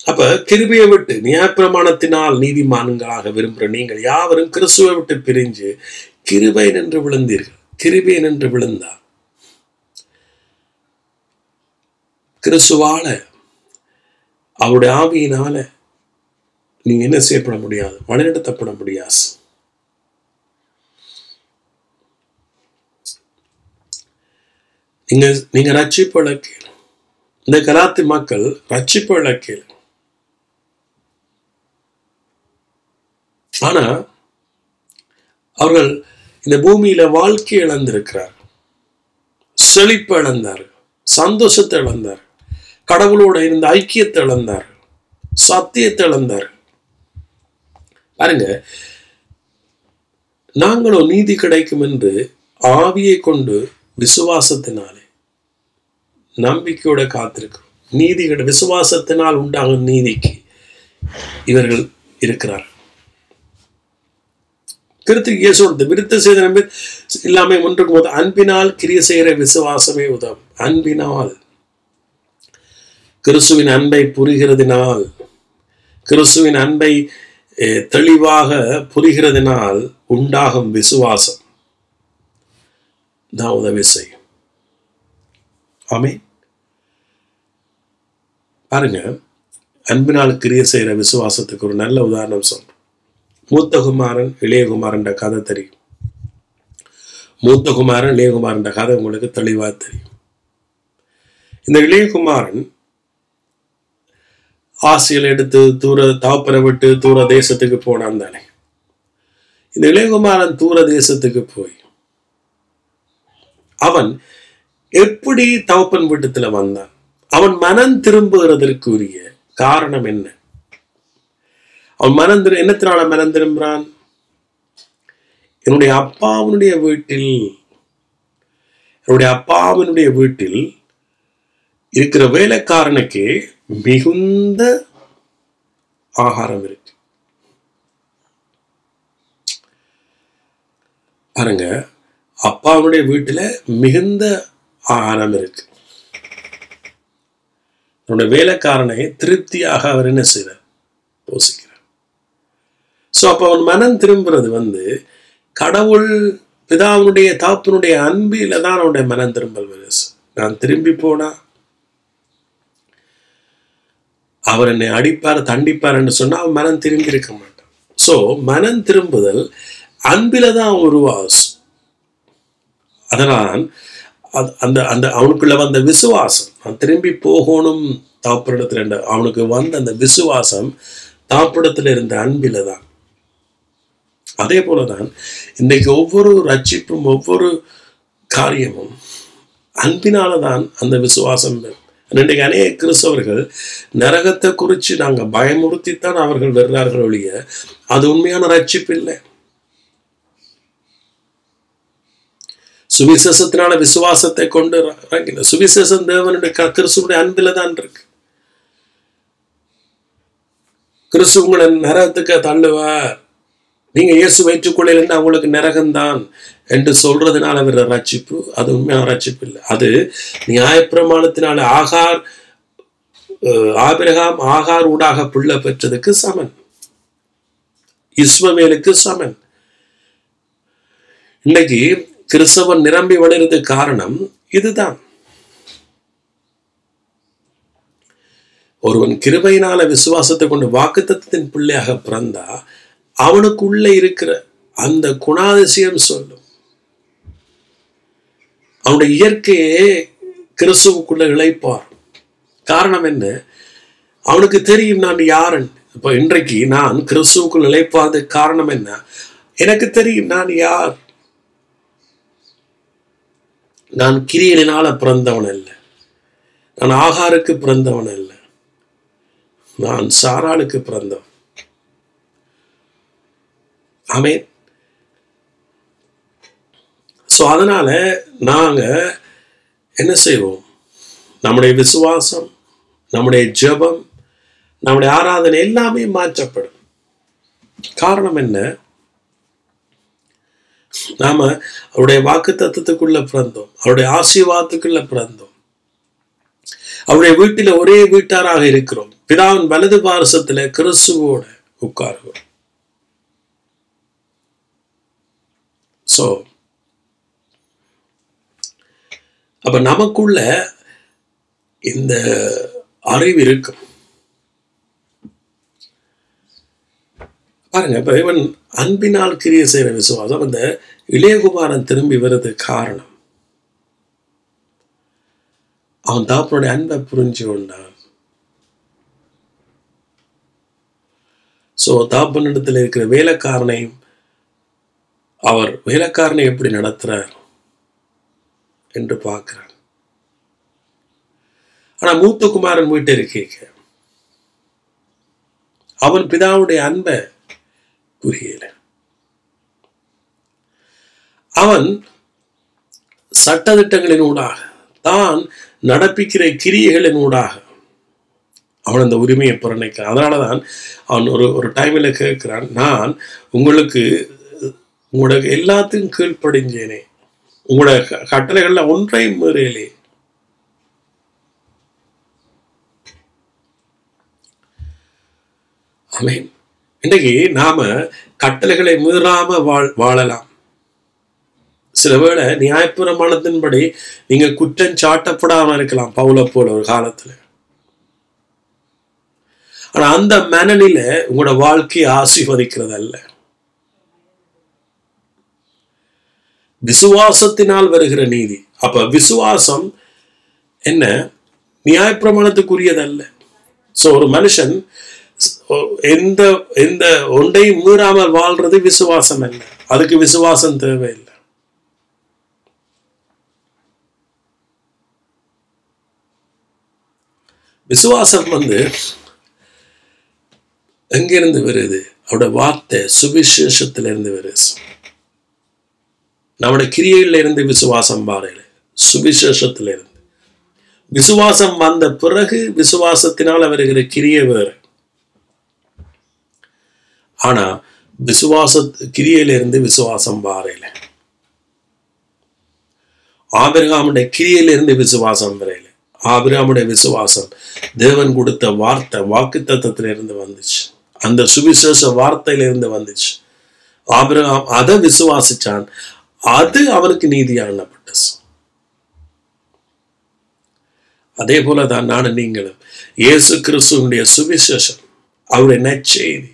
அப்ப கிருபையை விட்டு நியாயப்பிரமாணத்தினால் நீதிமான்களாக விரும்புகிற நீங்கள் யாவரும் கிறிஸ்துவை விட்டு பிரிஞ்சு கிருபை நின்று விழுந்தீர்கள். கிருபை நின்று விழுந்தா கிறிஸ்துவால அவருடைய ஆவியினால நீங்க என்ன செய்யப்பட முடியாது, வழிநடத்தப்பட முடியாது. நீங்க ரட்சிப்பு இழக்கீழ், இந்த கலாத்தி மக்கள் ரட்சிப்பு இழக்கீழ். ஆனா அவர்கள் இந்த பூமியில வாழ்க்கை இழந்திருக்கிறார், செழிப்பு இழந்தார், சந்தோஷத்தை இழந்தார், கடவுளோட இருந்த ஐக்கியத்தை இழந்தார், சத்தியத்தை இழந்தார். பாருங்க, நாங்களும் நீதி கிடைக்கும் என்று ஆவியை கொண்டு விசுவாசத்தினாலே நம்பிக்கையோட காத்திருக்கிறோம். நீதி விசுவாசத்தினால் உண்டாகும் நீதிக்கு இவர்கள் இருக்கிறார். கிறிஸ்து இயேசுவோடு விருத்த சேதனம் இல்லாம ஒன்றுக்கும் போது அன்பினால் கிரியை செய்கிற விசுவாசமே உதவும். அன்பினால் கிறிஸ்துவின் அன்பை புரிகிறதினால், கிறிஸ்துவின் அன்பை தெளிவாக புரிகிறதினால் உண்டாகும் விசுவாசம் தான் உதவி செய்யும். ஆமென். பாருங்க, அன்பினால் கிரியை செய்கிற விசுவாசத்துக்கு ஒரு நல்ல உதாரணம் சொல்றேன். மூத்த குமாரன் இளையகுமாரன் கதை தெரியும். மூத்த குமாரன் இளையகுமாரன் கதை உங்களுக்கு தெளிவாக தெரியும். இந்த இளையகுமாரன் ஆசையில் எடுத்து தகப்பனை விட்டு தூர தேசத்துக்கு போனான் தானே. இந்த இளையகுமாரன் தூர தேசத்துக்கு போய் அவன் எப்படி தகப்பன் வீட்டத்துல வந்தான்? அவன் மனம் திரும்புகிறதற்குரிய காரணம் என்ன? அவன் என்னத்தினால மனம் திரும்புறான்? என்னுடைய அப்பாவினுடைய வீட்டில் இருக்கிற வேலைக்காரனுக்கு மிகுந்த ஆகாரம் இருக்கு. பாருங்க, அப்பாவுடைய வீட்டுல மிகுந்த ஆகாரம் இருக்கு. அவனுடைய வேலைக்காரனை திருப்தியாக அவர் என்ன செய்யறார்? போசிக்கிறார். சோ அப்ப அவன் மனம் திரும்புறது கடவுள் பிதாவுடைய தாப்பனுடைய அன்பில தான் அவனுடைய மனம் திரும்பல் வருது. நான் திரும்பி போனா அவர் என்னை அடிப்பார் தண்டிப்பார் என்று சொன்னா அவன் மனம் திரும்பி இருக்க மாட்டான். சோ மனம் திரும்புதல் அன்பில தான் உருவாகும். அதனால் அந்த அந்த அவனுக்குள்ள வந்த விசுவாசம், நான் திரும்பி போகணும் தாப்பிடத்துல, அவனுக்கு வந்த அந்த விசுவாசம் தாப்பிடத்துல இருந்த அன்பில தான். அதே போலதான் இன்றைக்கு ஒவ்வொரு ரட்சிப்பும் ஒவ்வொரு காரியமும் அன்பினாலதான் அந்த விசுவாசம். இன்றைக்கு அநேக கிறிஸ்தவர்கள் நரகத்தை குறித்து நாங்க பயமுறுத்தித்தான் அவர்கள் வர்றார்கள் ஒழிய அது உண்மையான ரட்சிப்பு இல்லை. சுவிசேஷத்தினால விசுவாசத்தை கொண்டு சுவிசேஷம் தேவனுடைய கிறிஸ்துவனுடைய அன்பில தான் இருக்கு. கிறிஸ்து உங்களை நரகத்துக்கு தள்ளுவார், நீங்க இயேசு வயிற்றுக்குள்ளையிலிருந்து அவங்களுக்கு நரகம்தான் என்று சொல்றதுனால வர்ற ரட்சிப்பு அது உண்மையான ரட்சிப்பு இல்லை. அது நியாயப்பிரமாணத்தினால ஆபிரகாம் ஆகார் ஊடாக பிள்ளை பெற்றதுக்கு சமன், இஸ்மவேலுக்கு சமன். இன்னைக்கு கிறிஸ்தவன் நிரம்பி வளர்றதுக்கு காரணம் இதுதான். ஒருவன் கிருபையினால விசுவாசத்தை கொண்டு வாக்குத்தத்தத்தின் பிள்ளையாக பிறந்தா அவனுக்குள்ள இருக்கிற அந்த குணாதிசயம் சொல்லும். அவனுடைய இயற்கையே கிறிஸ்துவுக்குள்ள இழைப்பார். காரணம் என்ன? அவனுக்கு தெரியும் நான் யாருன்னு. இப்ப இன்றைக்கு நான் கிறிஸ்துவுக்குள் இழைப்பாததுக்கு காரணம் என்ன? எனக்கு தெரியும் நான் யார். நான் கிரியலினால பிறந்தவன் அல்ல, நான் ஆகாருக்கு பிறந்தவன் அல்ல, நான் சாராளுக்கு பிறந்தவன். ஆமென். சோ அதனால நாங்க என்ன செய்வோம்? நம்முடைய விசுவாசம், நம்முடைய ஜெபம், நம்முடைய ஆராதனை எல்லாமே மாற்றப்படும். காரணம் என்ன? நாம அவருடைய வாக்கு தத்துவத்துக்குள்ள பிறந்தோம், அவருடைய ஆசீர்வாதத்துக்குள்ள பிறந்தோம், அவருடைய வீட்டில ஒரே வீட்டாராக இருக்கிறோம், பிதாவின் வலது பாரசத்துல கிறிஸ்துவோட உட்காருவோம். சோ அப்ப நமக்குள்ள இந்த அறிவு இருக்கும். பாருங்க, இப்ப இவன் அன்பினால் கிரியை செய்யற விசுவாசம். அந்த இளையகுமாரன் திரும்பி வருது காரணம் அவன் தாப்பனுடைய அன்பை புரிஞ்சு கொண்டான். சோ தாப்பனிடத்துல இருக்கிற வேலைக்காரனையும் அவர் வேலைக்காரனை எப்படி நடத்துறார் என்று பார்க்கிறான். ஆனா மூத்த குமாரன் வீட்டை இருக்கீங்க, அவன் பிதாவுடைய அன்பை புரியல. அவன் சட்டதிட்டங்களின் ஊடாக தான் நடப்பிக்கிற கிரியைகளின் ஊடாக அவன் அந்த உரிமையை புறணிக்கிறான். அதனாலதான் அவன் ஒரு டைம்ல கேட்கிறான், நான் உங்களுக்கு எல்லாத்தையும் கீழ்ப்படிஞ்சேனே, உங்களோட கட்டளைகள்ல ஒன்றையும் மீறலே. ஆமென். இன்றைக்கு நாம கட்டளைகளை மீறாம வாழலாம். சில வேளை நியாயப்பிரமாணத்தின்படி நீங்க குற்றம் சாட்டப்படாம இருக்கலாம், பவுலை போல ஒரு காலத்துல. ஆனா அந்த மனநிலை உங்களோட வாழ்க்கையை ஆசீர்வதிக்கிறது அல்ல. விசுவாசத்தினால் வருகிற நீதி. அப்ப விசுவாசம் என்ன? நியாயப்பிரமாணத்துக்குரியதல்ல. சோ ஒரு மனுஷன் எந்த எந்த ஒன்றையும் மீறாமல் வாழ்றது விசுவாசம் அல்ல. அதுக்கு விசுவாசம் தேவையில்லை. விசுவாசம் எங்கிருந்து வருது? அவரோட வார்த்தை சுவிசேஷத்திலிருந்து வருது. நம்முடைய கிரியையில இருந்து விசுவாசம் பாறையில, சுவிசேஷத்திலிருந்து. விசுவாசம் வந்த பிறகு விசுவாசத்தினால் வருகிற கிரியை வேறு. ஆனா கிரியையிலிருந்து விசுவாசம் பாறையில. ஆபிரகாமுடைய கிரியையிலிருந்து விசுவாசம் வரையில. ஆபிரகாமுடைய விசுவாசம் தேவன் கொடுத்த வார்த்தை வாக்குத்தத்தத்திலிருந்து வந்துச்சு. அந்த சுவிசேஷ வார்த்தையிலிருந்து வந்துச்சு. ஆபிரகாம் அதை விசுவாசிச்சான். அது அவனுக்கு நீதியானப்பட்டது. அதே போலதான் நானும் நீங்களும் இயேசு கிறிஸ்துவினுடைய சுவிசேஷம், அவருடைய நற்செய்தி,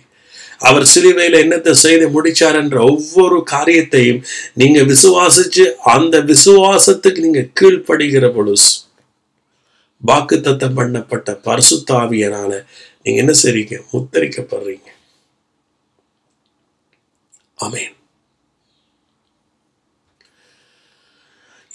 அவர் சிலுவையில என்னத்தை செய்து முடிச்சார் என்ற ஒவ்வொரு காரியத்தையும் நீங்க விசுவாசிச்சு அந்த விசுவாசத்துக்கு நீங்க கீழ்ப்படுகிற பொழுது வாக்குத்தத்தம் பண்ணப்பட்ட பரிசுத்த ஆவியினால நீங்க என்ன செய்றீங்க? முத்தரிக்கப்படுறீங்க. ஆமென்.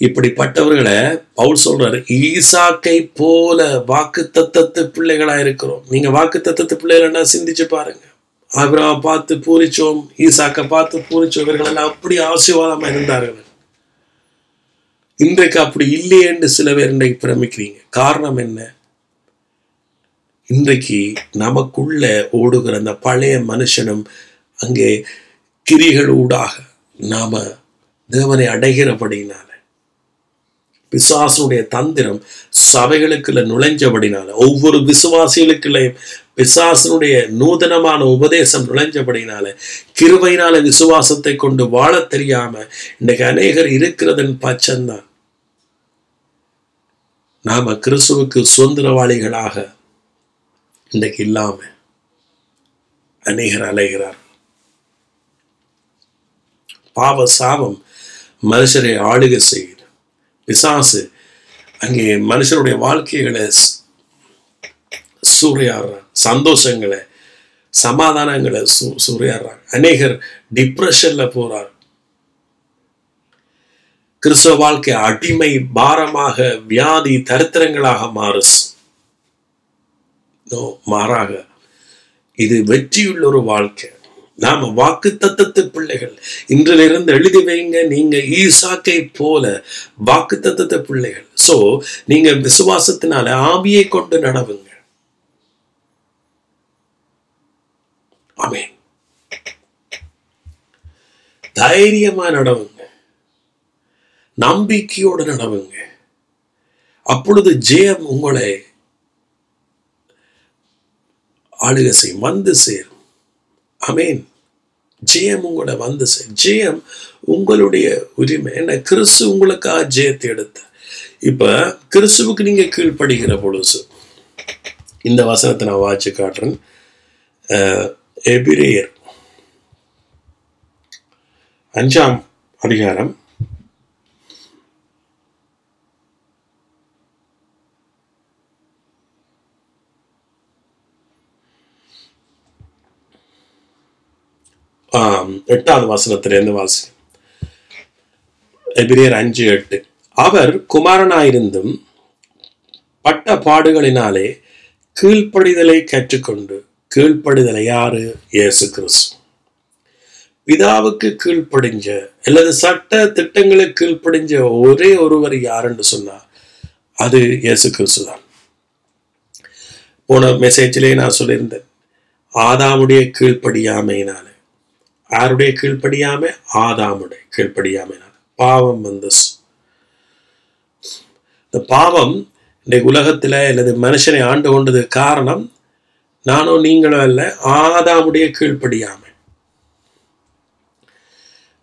இப்படிப்பட்டவர்களை பவுல் சொல்றாரு, ஈசாக்கை போல வாக்குத்தத்தத்து பிள்ளைகளா இருக்கிறோம். நீங்க வாக்குத்தத்தத்து பிள்ளைகளா சிந்திச்சு பாருங்க. ஆபிரகாம் பார்த்து பூரிச்சோம், ஈசாக்கை பார்த்து பூரிச்சோம். இவர்கள் எல்லாம் அப்படி ஆசீர்வாதமா இருந்தார்கள். இன்றைக்கு அப்படி இல்லையே என்று சில பேர் இன்றைக்கு பிரமிக்கிறீங்க. காரணம் என்ன? இன்றைக்கு நமக்குள்ள ஓடுகிற அந்த பழைய மனுஷனும் அங்கே கிரிகள் ஊடாக நாம தேவனை அடைகிறபடினால, பிசாசுடைய தந்திரம் சபைகளுக்குள்ள நுழைஞ்சபடினால, ஒவ்வொரு விசுவாசிகளுக்குள்ளையும் பிசாசனுடைய நூதனமான உபதேசம் நுழைஞ்சபடினால, கிருபையினால விசுவாசத்தை கொண்டு வாழ தெரியாம இன்னைக்கு அநேகர் இருக்கிறதன் பட்சம்தான். நாம கிறிஸ்துவுக்கு சுதந்திரவாளிகளாக இன்றைக்கு இல்லாம அநேகர் அலைகிறார். பாவ சாபம் மனுஷரை ஆளுகை செய்யுது. பிசாசு அங்கே மனுஷனுடைய வாழ்க்கைகளை சூறையாடுறாங்க, சந்தோஷங்களை சமாதானங்களை சூறையாடுறாங்க. அநேகர் டிப்ரெஷன்ல போறார். கிறிஸ்தவ வாழ்க்கை அடிமை பாரமாக, வியாதி தரித்திரங்களாக மாறாக இது வெற்றியுள்ள ஒரு வாழ்க்கை. நாம வாக்குத்தத்தத்து பிள்ளைகள். இன்றிலிருந்து எழுதி வைங்க, நீங்க ஈசாக்கை போல வாக்குத்தத்தத்து பிள்ளைகள். சோ நீங்க விசுவாசத்தினால ஆவியை கொண்டு நடவுங்க. ஆமென். தைரியமா நடவுங்க, நம்பிக்கையோடு நடவுங்க. அப்பொழுது ஜெயம் உங்களை ஆளுகை செய்யும், வந்து சேரும். ஆமென். ஜெயம் உங்களை வந்து சேரும். ஜெயம் உங்களுடைய உரிமை. என்ன? கிறிஸ்து உங்களுக்காக ஜெயத்தை எடுத்த. இப்ப கிறிஸ்துவுக்கு நீங்க கீழ்ப்படுகிற பொழுது, இந்த வசனத்தை நான் வாசிச்சு காட்டுறேன். எபிரேயர் 5ஆம் அதிகாரம் 8வது வசனத்திலிருந்து வாசி. எபிரேயர் 5:8. அவர் குமாரனாயிருந்தும் பட்ட பாடுகளினாலே கீழ்ப்படிதலை கற்றுக்கொண்டு, கீழ்ப்படிதலை யாரு? இயேசு கிறிஸ்து. பிதாவுக்கு கீழ்ப்படிஞ்ச அல்லது சட்ட திட்டங்களுக்கு கீழ்ப்படிஞ்ச ஒரே ஒருவர் யாருன்னு சொன்னா அது இயேசு கிறிஸ்து தான். போன மெசேஜிலே நான் சொல்லியிருந்தேன், ஆதாமுடைய கீழ்ப்படியாமையினால. யாருடைய கீழ்ப்படியாமை? ஆதாமுடைய கீழ்ப்படியாமையினால பாவம் வந்து. இந்த பாவம் இந்த உலகத்துல அல்லது மனுஷனை ஆண்டு கொண்டது காரணம் நானோ நீங்களோ அல்ல, ஆதாமுடைய கீழ்ப்படியாமை.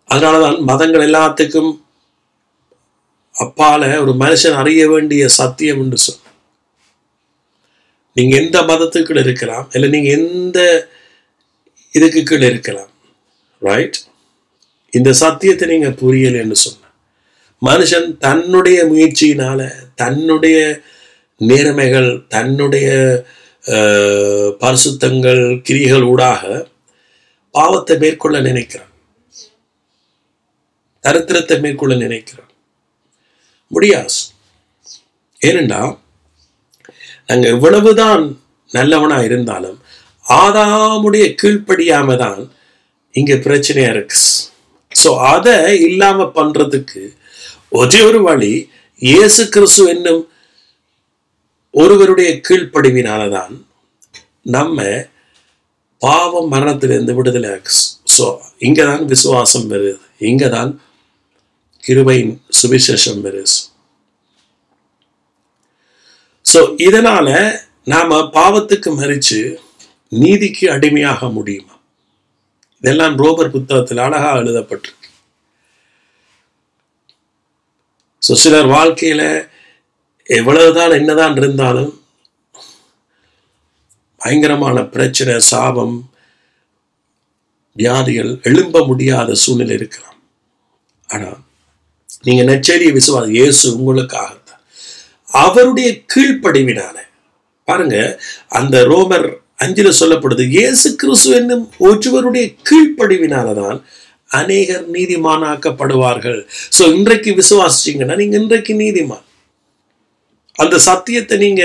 அதனாலதான் மதங்கள் எல்லாத்துக்கும் அப்பால ஒரு மனுஷன் அறிய வேண்டிய சத்தியம் என்று சொன்ன. நீங்க எந்த மதத்துக்குள்ள இருக்கலாம், இல்லை நீங்க எந்த இதுக்கு கீழே இருக்கலாம், ரைட்? இந்த சத்தியத்தை நீங்க புரியலைன்னு சொன்ன, மனுஷன் தன்னுடைய முயற்சியினால, தன்னுடைய நேர்மைகள், தன்னுடைய பரிசுத்தங்கள், கிரிகள் ஊடாக பாவத்தை மேற்கொள்ள நினைக்கிறான், தரித்திரத்தை மேற்கொள்ள நினைக்கிறான். முடியாது. ஏனென்றா நாங்க எவ்வளவுதான் நல்லவனா இருந்தாலும் ஆதாமுடைய கீழ்ப்படியாம தான் இங்க பிரச்சனையா இருக்கு. ஸோ அதை இல்லாம பண்றதுக்கு ஒரே ஒரு வழி, இயேசு கிறிஸ்து என்னும் ஒருவருடைய கீழ்ப்படிவினால்தான் நம்ம பாவம் மரணத்திலிருந்து விடுதலை ஆகு. ஸோ இங்கதான் விசுவாசம் வருது, இங்கதான் கிருபையின் சுவிசேஷம் வருது. ஸோ இதனால நாம பாவத்துக்கு மறிச்சு நீதிக்கு அடிமையாக முடியுமா? இதெல்லாம் ரோமர் புத்தகத்தில் அழகா எழுதப்பட்டிருக்கு. ஸோ சிலர் வாழ்க்கையில எவ்வளவுதான் என்னதான் இருந்தாலும் பயங்கரமான பிரச்சனை, சாபம், வியாதிகள், எழும்ப முடியாத சூழ்நிலை இருக்கலாம். ஆனா நீங்க நற்செய்தியை விசுவாசி, இயேசு உங்களுக்காகத்தான் அவருடைய கீழ்ப்படிவினால. பாருங்க, அந்த ரோமர் 5 சொல்லப்படுது, இயேசு கிறிஸ்து என்னும் ஒருவருடைய கீழ்ப்படிவினாலதான் அநேகர் நீதிமானாக்கப்படுவார்கள். சோ இன்றைக்கு விசுவாசிச்சீங்கன்னா நீங்க இன்றைக்கு நீதிமான். அந்த சத்தியத்தை நீங்க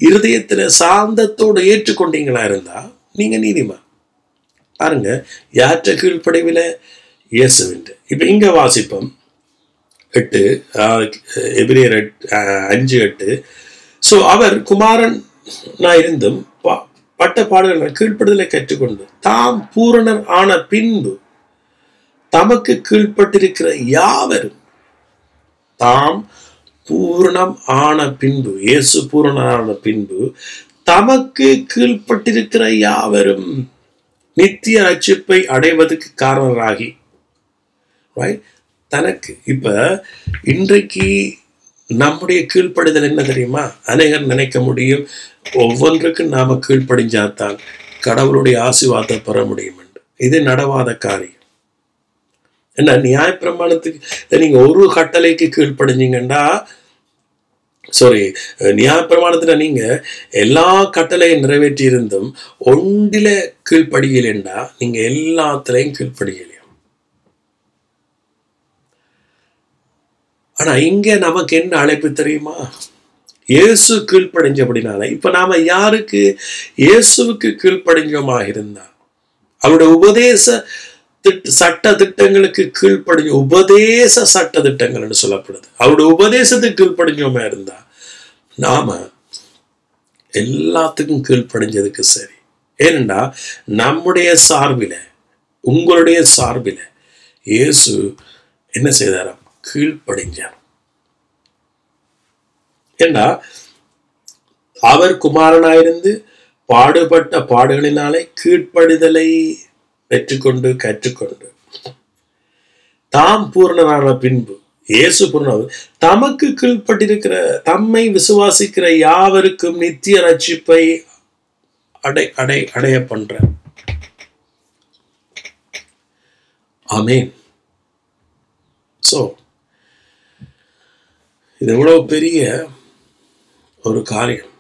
இருதயத்துல சாந்தத்தோடு ஏற்றுக்கொண்டீங்களா இருந்தா நீங்க நீதிமான். பாருங்க, யாற்ற கீழ்ப்படிவில இயேசுவின். இப்ப இங்க வாசிப்போம் 8, எபிரேயர் 5:8. ஸோ அவர் குமாரன் இருந்தும் பட்ட பாடுகள் கீழ்ப்படுதலை கற்றுக்கொண்டு தாம் பூரணர் ஆன பின்பு தமக்கு கீழ்ப்பட்டிருக்கிற யாவரும், தாம் பூரணம் ஆன பின்பு, இயேசு பூரணமான பின்பு தமக்கு கீழ்ப்பட்டிருக்கிற யாவரும் நித்திய ரட்சிப்பை அடைவதற்கு காரணராகி, தனக்கு. இப்ப இன்றைக்கு நம்முடைய கீழ்ப்படிதல் என்ன தெரியுமா? அநேகர் நினைக்க முடியும், ஒவ்வொன்றுக்கும் நாம கீழ்ப்படிஞ்சாத்தான் கடவுளுடைய ஆசீர்வாதத்தை பெற முடியும் என்று. இது நடவாத காரியம். என்ன, நியாயப்பிரமாணத்துக்கு நீங்க ஒரு கட்டளைக்கு கீழ்ப்படிஞ்சீங்கன்னா, நியாயப்பிரமாணத்துல நீங்க எல்லா கட்டளையும் நிறைவேற்றி இருந்தும் ஒன்றில கீழ்ப்படியலைன்னா நீங்க எல்லாத்திலையும் கீழ்ப்படியலையும். ஆனா இங்க நமக்கு என்ன அழைப்பு தெரியுமா? இயேசு கீழ்ப்படிஞ்சபடினால இப்ப நாம யாருக்கு? இயேசுவுக்கு கீழ்ப்படிஞ்சோமாக இருந்தா, அவருடைய உபதேச சட்ட திட்டங்களுக்கு கீழ்ப்படிஞ்ச, உபதேச சட்ட திட்டங்கள் என்று சொல்லப்படுது, அவருடைய உபதேசத்துக்கு கீழ்ப்படிஞ்சோமா இருந்தா நாம எல்லாத்துக்கும் கீழ்ப்படிஞ்சதுக்கு சரி. ஏனென்றா நம்முடைய சார்பில, உங்களுடைய சார்பில இயேசு என்ன செய்தாராம்? கீழ்ப்படிஞ்சார். ஏன்னா அவர் குமாரனாயிருந்து பாடுபட்ட பாடுகளினாலே கீழ்ப்படிதலை பெற்றுக்கொண்டு கற்றுக்கொண்டு தாம் பூரணரான பின்பு, இயேசு பூர்ணர், தமக்கு கீழ்ப்பட்டிருக்கிற, தம்மை விசுவாசிக்கிற யாவருக்கும் நித்திய ரட்சிப்பை அடைய பண்ற. ஆமென். சோ இது எவ்வளவு பெரிய ஒரு காரியம்,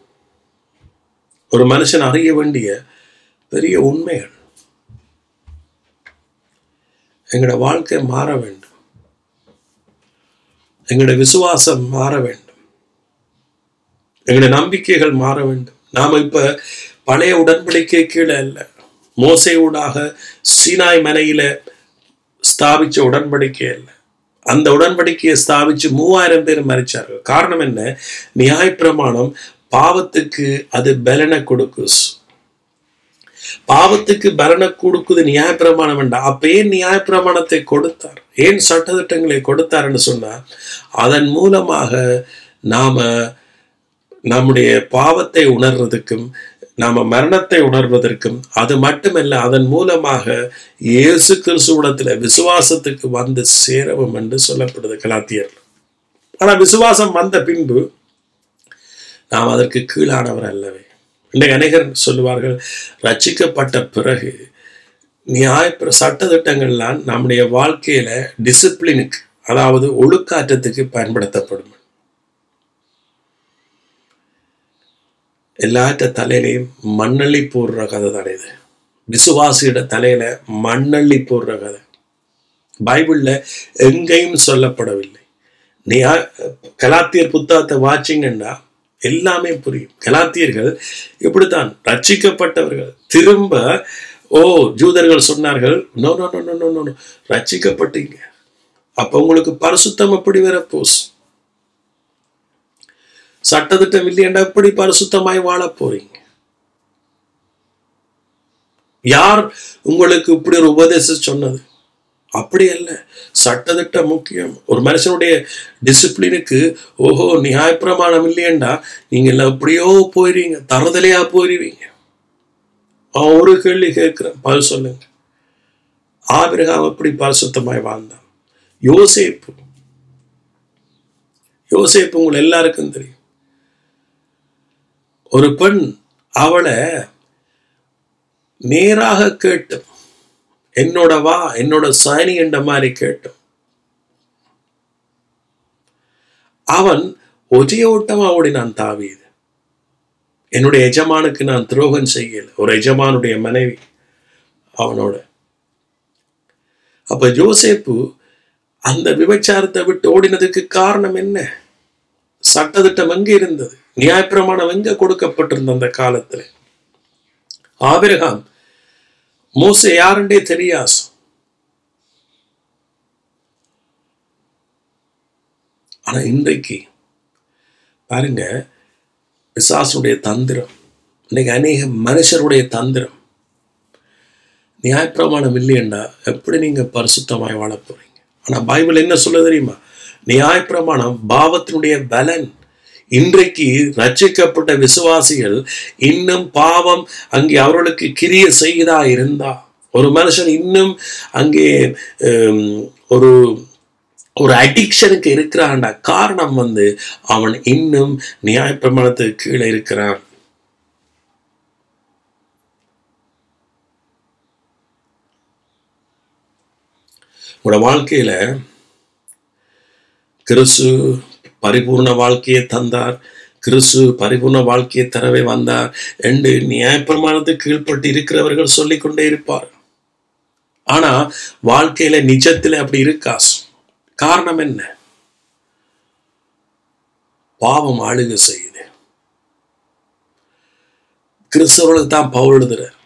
ஒரு மனுஷன் அறிய வேண்டிய பெரிய உண்மைகள். எங்களோட வாழ்க்கை மாற வேண்டும், எங்களோட விசுவாசம் மாற வேண்டும், எங்களோட நம்பிக்கைகள் மாற வேண்டும். நாம இப்ப பழைய உடன்படிக்கை கீழே அல்ல, மோசேயூடாக சீனாய் மலையில ஸ்தாபிச்ச உடன்படிக்கை அல்ல. அந்த உடன்படிக்கையை ஸ்தாபிச்சு 3000 பேர் மரிச்சார்கள். காரணம் என்ன? நியாயப்பிரமாணம் பாவத்துக்கு அது பலனை கொடுக்கு. பாவத்துக்கு பலனை கொடுக்குது நியாயப்பிரமாணம் வேண்டாம். அப்ப ஏன் நியாயப்பிரமாணத்தை கொடுத்தார்? ஏன் சட்டத்திட்டங்களை கொடுத்தார்ன்னு சொன்னா, அதன் மூலமாக நாம நம்முடைய பாவத்தை உணர்றதுக்கும் நாம மரணத்தை உணர்வதற்கும், அது மட்டுமல்ல அதன் மூலமாக இயேசு கிறிஸ்துவிடத்துல விசுவாசத்துக்கு வந்து சேரவும் என்று சொல்லப்படுது கலாத்தியர். ஆனா விசுவாசம் வந்த பின்பு நாம் அதற்கு கீழானவர் அல்லவே. இன்றைக்கு அநேகர் சொல்லுவார்கள், ரட்சிக்கப்பட்ட பிறகு சட்டத்திட்டங்கள்லாம் நம்முடைய வாழ்க்கையில டிசிப்ளினுக்கு, அதாவது ஒழுக்காற்றத்துக்கு பயன்படுத்தப்படும். எல்லாத்த தலையிலையும் மண்ணள்ளி போடுற கதை தானே இது. விசுவாசியோட தலையில மண்ணள்ளி போடுற கதை பைபிள்ல எங்கேயும் சொல்லப்படவில்லை. நீ கலாத்தியர் புத்தகத்தை வாச்சிங்கன்னா எல்லாமே புரியும். கலாத்தியர்கள் இப்படித்தான் ரட்சிக்கப்பட்டவர்கள். திரும்ப ஜூதர்கள் சொன்னார்கள், no no no no no, ரட்சிக்கப்பட்டீங்க, அப்ப உங்களுக்கு பரிசுத்தம் எப்படி வரப்போஸ், சட்டத்திட்டம் இல்லையண்டா எப்படி பரிசுத்தமாய் வாழ போறீங்க? யார் உங்களுக்கு இப்படி ஒரு உபதேசம் சொன்னது? அப்படி அல்ல, சட்டத்திட்டம் முக்கியம். ஒரு மனுஷனுடைய டிசிப்ளினுக்கு நியாயப்பிரமாணம் இல்லையண்டா நீங்க எல்லாம் எப்படியோ போயிருவீங்க, தரதலையா போயிருவீங்க. ஒரு கேள்வி கேட்கிறேன், பதில் சொல்லுங்க. ஆபிரகாம் எப்படி பரிசுத்தமாய் வாழ்ந்தான்? யோசேப்பு உங்களை எல்லாருக்கும் தெரியும். ஒரு பெண் அவளை நேராக கேட்டும், என்னோட வா, என்னோட சாணி என்ற மாதிரி கேட்டும். அவன் ஒரே ஓட்டமா ஓடினான் தாவீது. என்னுடைய எஜமானுக்கு நான் துரோகம் செய்யல. ஒரு எஜமானுடைய மனைவி அவனோட. அப்ப யோசேப்பு அந்த விபச்சாரத்தை விட்டு ஓடினதுக்கு காரணம் என்ன? சட்டத்திட்டம் எங்க இருந்தது? நியாயப்பிரமாணம் எங்க கொடுக்கப்பட்டிருந்த அந்த காலத்துல? ஆபிரகாம் மோசே யாருண்டே தெரியாது. ஆனா இன்றைக்கு பாருங்க, பிசாசுடைய தந்திரம், இன்னைக்கு அநேக மனுஷருடைய தந்திரம். நியாயப்பிரமாணம் இல்லையண்டா எப்படி நீங்க பரிசுத்தமாய் வாழ போறீங்க? ஆனா பைபிள் என்ன சொல்ல தெரியுமா? நியாயப்பிரமாணம் பாவத்தினுடைய பலன். இன்றைக்கு ரட்சிக்கப்பட்ட விசுவாசிகள் இன்னும் பாவம் அங்கே அவர்களுக்கு கிரிய செய்தா இருந்தா, ஒரு மனுஷன் இன்னும் அங்கே ஒரு ஒரு அடிக்ஷனுக்கு இருக்கிறான்டா, காரணம் அவன் இன்னும் நியாயப்பிரமாணத்துக்கு கீழே இருக்கிறான். உங்களோட வாழ்க்கையில கிறிஸ்து பரிபூர்ண வாழ்க்கையை தந்தார், கிறிஸ்து பரிபூர்ண வாழ்க்கையை தரவே வந்தார் என்று நியாயப்பிரமாணத்துக்கு கீழ்பட்டு இருக்கிறவர்கள் சொல்லிக்கொண்டே இருப்பார். ஆனா வாழ்க்கையில நிஜத்துல அப்படி இருக்கா? காரணம் என்ன? பாவம் ஆளுகை செய்யுது. கிறிஸ்தவர்களுக்கு தான் பவுல் எழுதுறார்,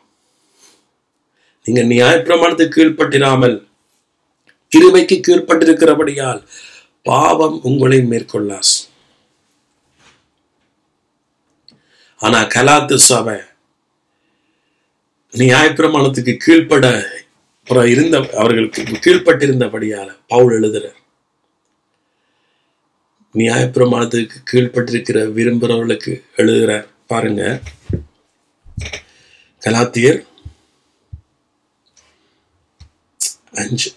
நீங்க நியாயப்பிரமாணத்துக்கு கீழ்பட்டிராமல் கிருபைக்கு கீழ்பட்டிருக்கிறபடியால் பாவம் உங்களை மேற்கொள்ளாஸ். ஆனா கலாத்து சபை நியாயப்பிரமாணத்துக்கு கீழ்பட இருந்த அவர்களுக்கு கீழ்பட்டிருந்தபடியால பவுல் எழுதுறார், நியாயப்பிரமாணத்துக்கு கீழ்பட்டிருக்கிற விரும்புகிறவர்களுக்கு எழுதுகிறார். பாருங்க, கலாத்தியர் 5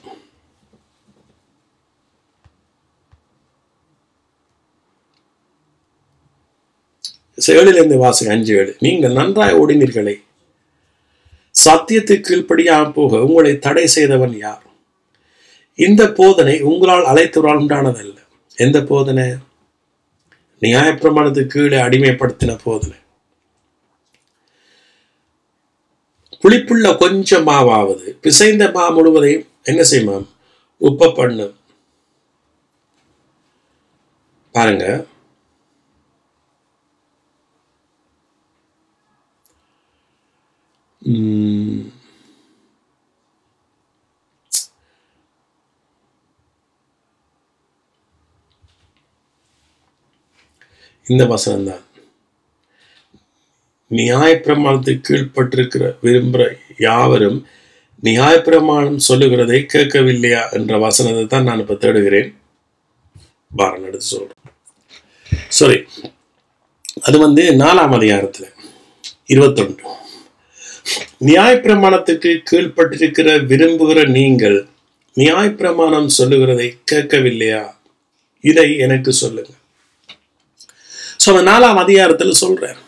7 வாசகம் 5:7. நீங்கள் நன்றாய் ஓடினீர்களே, சத்தியத்துக்கு கீழ்ப்படியாக போக உங்களை தடை செய்தவன் யார்? இந்த போதனை உங்களால் அழைத்தவரால் உண்டானதல்ல. எந்த போதனை? நியாயப்பிரமாணத்துக்கு கீழே அடிமைப்படுத்தின போதனை. புளிப்புள்ள கொஞ்சம் மாவாவது பிசைந்த மா முழுவதையும் என்ன செய்யுமாம்? உப்ப பண்ணு. பாருங்க, இந்த வசனம் தான். நியாயப்பிரமாணத்துக்கு கீழ்பட்டிருக்கிற விரும்புகிற யாவரும் நியாயப்பிரமாணம் சொல்லுகிறதை கேட்கவில்லையா என்ற வசனத்தை தான் நான் இப்ப தேடுகிறேன். பாரம் எடுத்து சொல்றேன். சாரி, அது 4ஆம் அதிகாரத்துல 21. நியாயப்பிரமாணத்துக்கு கீழ்ப்பட்டிருக்கிற விரும்புகிற நீங்கள் நியாயப்பிரமாணம் சொல்லுகிறதை கேட்கவில்லையா? இதை எனக்கு சொல்லுங்க. ஸோ அந்த 4ஆம் அதிகாரத்தில் சொல்றார்.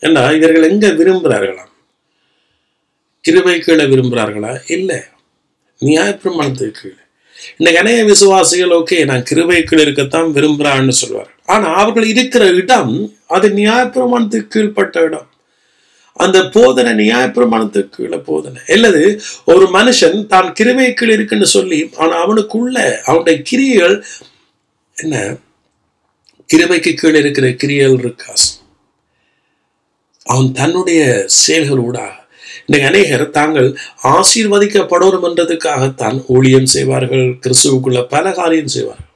ஏன்னா இவர்கள் எங்க விரும்புகிறார்களாம்? கிருபை கீழே விரும்புகிறார்களா? இல்லை, நியாயப்பிரமாணத்துக்கு கீழே. இன்னைக்கு அநேக விசுவாசிகள் ஓகே நான் கிருபை கீழே இருக்கத்தான் விரும்புகிறான்னு சொல்வார். ஆனா அவர்கள் இருக்கிற இடம் அது நியாயப்பிரமாணத்துக்கு கீழ்பட்ட இடம். அந்த போதனை நியாயப்பிரமாணத்துக்கு கீழே போதனை. அல்லது ஒரு மனுஷன் தான் கிருபை கீழே இருக்குன்னு சொல்லி ஆனா அவனுக்குள்ள அவனுடைய கிரியைகள் என்ன, கிருபைக்கு கீழே இருக்கிற கிரியைகள் இருக்காஸ். அவன் தன்னுடைய செயல்களூடாக இன்னைக்கு அநேகர் தாங்கள் ஆசீர்வதிக்கப்படணும் என்றதுக்காகத்தான் ஊழியம் செய்வார்கள், கிறிஸ்துவுக்குள்ள பல காரியம் செய்வார்கள்.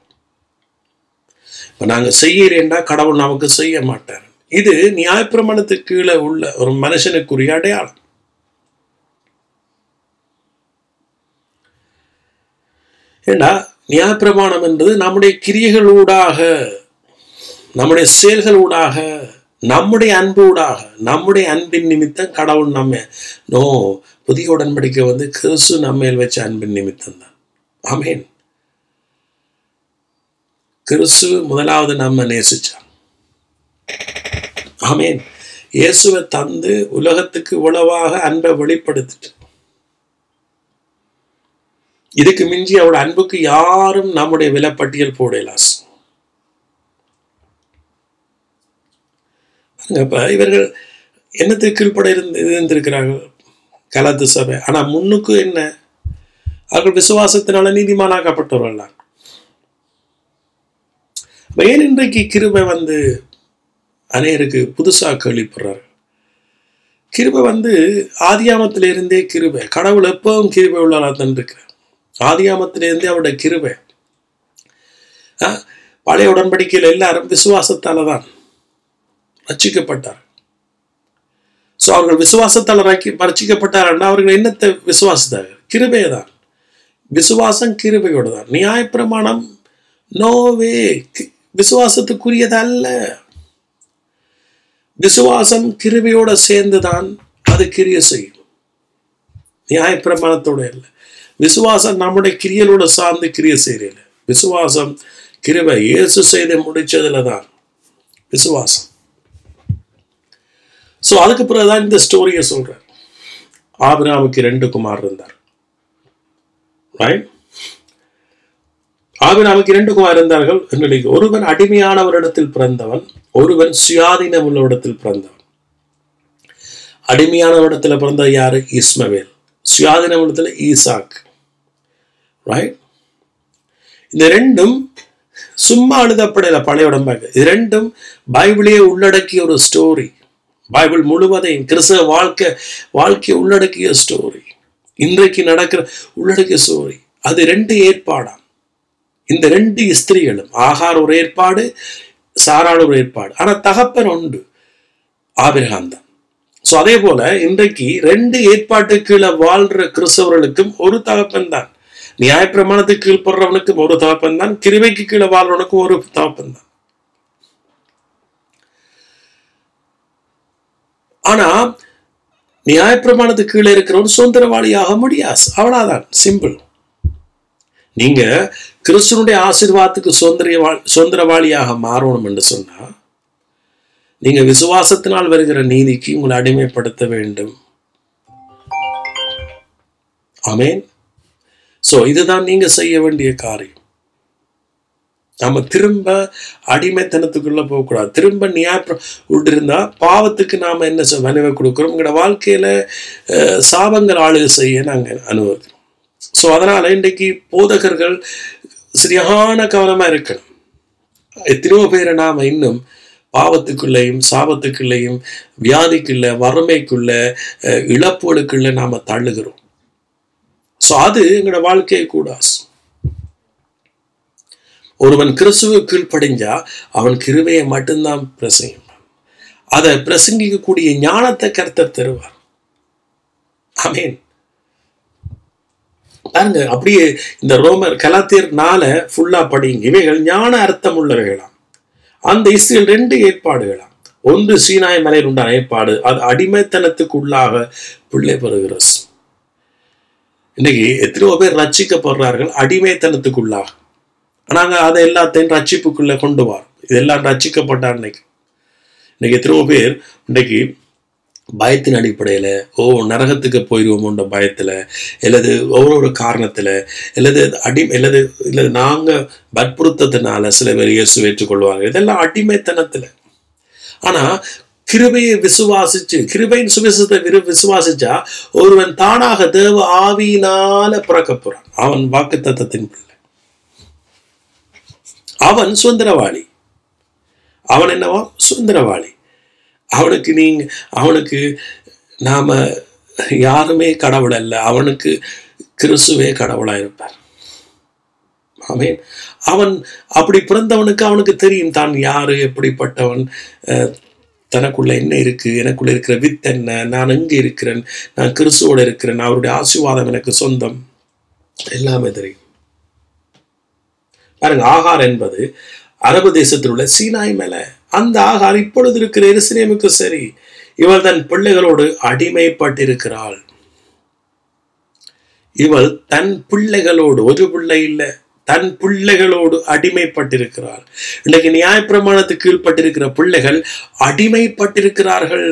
இப்ப நாங்க செய்யறேன்டா கடவுள் நமக்கு செய்ய மாட்டார். இது நியாயப்பிரமாணத்துக்கு கீழே உள்ள ஒரு மனுஷனுக்குரிய அடையாளம். ஏண்டா நியாயப்பிரமாணம் என்பது நம்முடைய கிரியைகளூடாக, நம்முடைய செயல்களூடாக, நம்முடைய அன்பூடாக, நம்முடைய அன்பின் நிமித்தம் கடவுள் நம்ம புதிய உடன்படிக்கை கிறிஸ்து நம்மேல் வச்ச அன்பின் நிமித்தம் தான். ஆமேன். கிறிஸ்து முதலாவது நம்ம நேசிச்சார். ஆமேன். இயேசுவை தந்து உலகத்துக்கு உளவாக அன்பை வெளிப்படுத்திட்டு, இதுக்கு மிஞ்சி அவரோட அன்புக்கு யாரும் நம்முடைய விலைப்பட்டியல் போடலாஸ். அப்ப இவர்கள் என்னத்துக்கு கீழ்பட இருந்திருக்கிறார்கள் கலாத்து சபை. ஆனா முன்னுக்கு என்ன, அவர்கள் விசுவாசத்தினால நீதிமானாக்கப்பட்டவர்கள். ஏன் இன்றைக்கு கிருபை அநேருக்கு புதுசா கேள்விப்படுறாரு. கிருபை ஆதியாமத்திலிருந்தே கிருபை. கடவுள் எப்பவும் கிருபை உள்ளவராக தான் இருக்கிறார். ஆதியாமத்திலிருந்தே அவருடைய கிருபை. பழைய உடன்படிக்கையில் எல்லாரும் விசுவாசத்தால தான் ரட்சிக்கப்பட்டார். சோ அவர்கள் விசுவாசத்தால் ரட்சிக்கப்பட்டார். அவர்கள் என்னத்தை விசுவாசித்தார்கள்? கிருபையை தான். விசுவாசம் கிருபையோடு தான். நியாயப்பிரமாணம் நோவே விசுவாசத்துக்குரியது அல்ல. விசுவாசம் கிருபையோட சேர்ந்துதான் அது கிரியை செய்யும், நியாயப்பிரமாணத்தோட இல்லை. விசுவாசம் நம்முடைய கிரியலோட சார்ந்து கிரியை செய்யல. விசுவாசம் கிருபை இயேசு செய்து முடிச்சதுல தான் விசுவாசம். சோ அதுக்கு பிறகுதான் இந்த ஸ்டோரியை சொல்றார். ஆபிரகாமுக்கு 2 குமார் இருந்தார். ஆபிரகாமுக்கு 2 குமார் இருந்தார்கள். ஒருவன் அடிமையானவரிடத்தில் பிறந்தவன், ஒருவன் சுயாதீனம் உள்ளவரிடத்தில் பிறந்தவன். அடிமையானவரிடத்துல பிறந்த யாரு? இஸ்மவேல். சுயாதீனம் உள்ளத்துல ஈசாக். ரைட். இந்த ரெண்டும் சும்மா எழுதப்படல பழைய உடம்பாக. இது ரெண்டும் பைபிளையே உள்ளடக்கிய ஒரு ஸ்டோரி. பைபிள் முழுவதையும் கிறிஸ்தவ வாழ்க்கையை உள்ளடக்கிய ஸ்டோரி. இன்றைக்கு நடக்கிற உள்ளடக்கிய ஸ்டோரி. அது 2 ஏற்பாடாம். இந்த 2 ஸ்திரீகளும், ஆகார் ஒரு ஏற்பாடு, சாராள் ஒரு ஏற்பாடு. ஆனா தகப்பன் உண்டு, ஆபிரகாம் தான். சோ அதே போல இன்றைக்கு 2 ஏற்பாட்டுக்கு கீழே வாழ்ற கிறிஸ்தவர்களுக்கும் ஒரு தகப்பன் தான். நியாயப்பிரமாணத்துக்கு கீழ்படுறவனுக்கும் ஒரு தகப்பன் தான். கிருபைக்கு கீழே வாழ்றவனுக்கும் ஒரு தகப்பன் தான். ஆனா நியாயப்பிரமாணத்துக்கு கீழே இருக்கிறவன் சுதந்திரவாளியாக முடியாது. அவ்வளவுதான், சிம்பிள். நீங்க கிறிஸ்துவனுடைய ஆசீர்வாதத்துக்கு சுதந்திரவாளியாக மாறணும் என்று சொன்னா, நீங்க விசுவாசத்தினால் வருகிற நீதிக்கு உங்களை அடிமைப்படுத்த வேண்டும். ஆமேன். சோ இதுதான் நீங்க செய்ய வேண்டிய காரியம். நம்ம திரும்ப அடிமைத்தனத்துக்குள்ள போகக்கூடாது. திரும்ப இருந்தா பாவத்துக்கு நாம என்ன வலிமை கொடுக்கிறோம்? உங்களோட வாழ்க்கையில சாபங்கள் ஆளுகை செய்ய நாங்க அனுபவிக்கிறோம். சோ அதனால இன்றைக்கு போதகர்கள் சரியான கவனமா இருக்கணும். எத்தனையோ பேரை நாம இன்னும் பாவத்துக்குள்ளேயும் சாபத்துக்குள்ளேயும் வியாதிக்குள்ள வறுமைக்குள்ள இழப்புகளுக்குள்ள நாம தள்ளுகிறோம். சோ அது எங்களோட வாழ்க்கையை கூடாது. ஒருவன் கிறிஸ்துவ கீழ்ப்படிஞ்சா அவன் கிருபையை மட்டும்தான் பிரசங்கிப்பான். அதை பிரசங்கிக்கக்கூடிய ஞானத்தை கர்த்தர் தருவார். ஆமேன். பாருங்க, அப்படியே இந்த ரோமர் கலாத்தியர் 4 ஃபுல்லா படிங்க. இவைகள் ஞான அர்த்தம் உள்ளவைகளாம். அந்த இஸ்ரேல் 2 ஏற்பாடுகளாம். ஒன்று சீனாய் மலையில் உண்டான ஏற்பாடு, அது அடிமைத்தனத்துக்குள்ளாக பிள்ளை பெறுகிற. இன்னைக்கு எத்தனையோ பேர் ரட்சிக்கப்படுறார்கள் அடிமைத்தனத்துக்குள்ளாக. ஆனாங்க அதை எல்லாத்தையும் ரட்சிப்புக்குள்ள கொண்டு வரோம். இதெல்லாம் ரட்சிக்கப்பட்ட இன்னைக்கு எத்தனையோ பேர் இன்னைக்கு பயத்தின் அடிப்படையில நரகத்துக்கு போயிடுவோமோன்ற பயத்துல, அல்லது ஒவ்வொரு காரணத்துல, அல்லது நாங்க வற்புறுத்ததுனால சில பேர் இயேசு ஏற்றுக்கொள்வாங்க. இதெல்லாம் அடிமைத்தனத்துல. ஆனா கிருபையை விசுவாசிச்சு, கிருபையின் சுவிசேஷத்தை விசுவாசிச்சா ஒருவன் தானாக தேவ ஆவியினால பிறக்க போறான். அவன் வாக்குத்தத்தத்தின் பிள்ளை, அவன் சுதந்திரவாளி. அவன் என்னவா? சுதந்திரவாளி. அவனுக்கு நாம யாருமே கடவுள் அல்ல, அவனுக்கு கிறிஸ்துவே கடவுளா இருப்பார். ஆமென். அவன் அப்படி பிறந்தவனுக்கு அவனுக்கு தெரியும் தான் யாரு, எப்படிப்பட்டவன், தனக்குள்ள என்ன இருக்கு, எனக்குள்ள இருக்கிற வித் என்ன, நான் எங்க இருக்கிறேன், நான் கிறிஸ்துவோட இருக்கிறேன், அவருடைய ஆசீர்வாதம் எனக்கு சொந்தம், எல்லாமே தெரியும். பாருங்க, ஆகார் என்பது அரபு தேசத்தில் உள்ள சீனாய் மலை. அந்த ஆகார் இப்பொழுது இருக்கிற எருசலேமுக்கு சரி, இவள் தன் பிள்ளைகளோடு அடிமைப்பட்டிருக்கிறாள். இவள் தன் பிள்ளைகளோடு, ஒரு பிள்ளை இல்லை, தன் பிள்ளைகளோடு அடிமைப்பட்டிருக்கிறாள். இன்னைக்கு நியாயப்பிரமாணத்துக்கு கீழ்பட்டிருக்கிற பிள்ளைகள் அடிமைப்பட்டிருக்கிறார்கள்.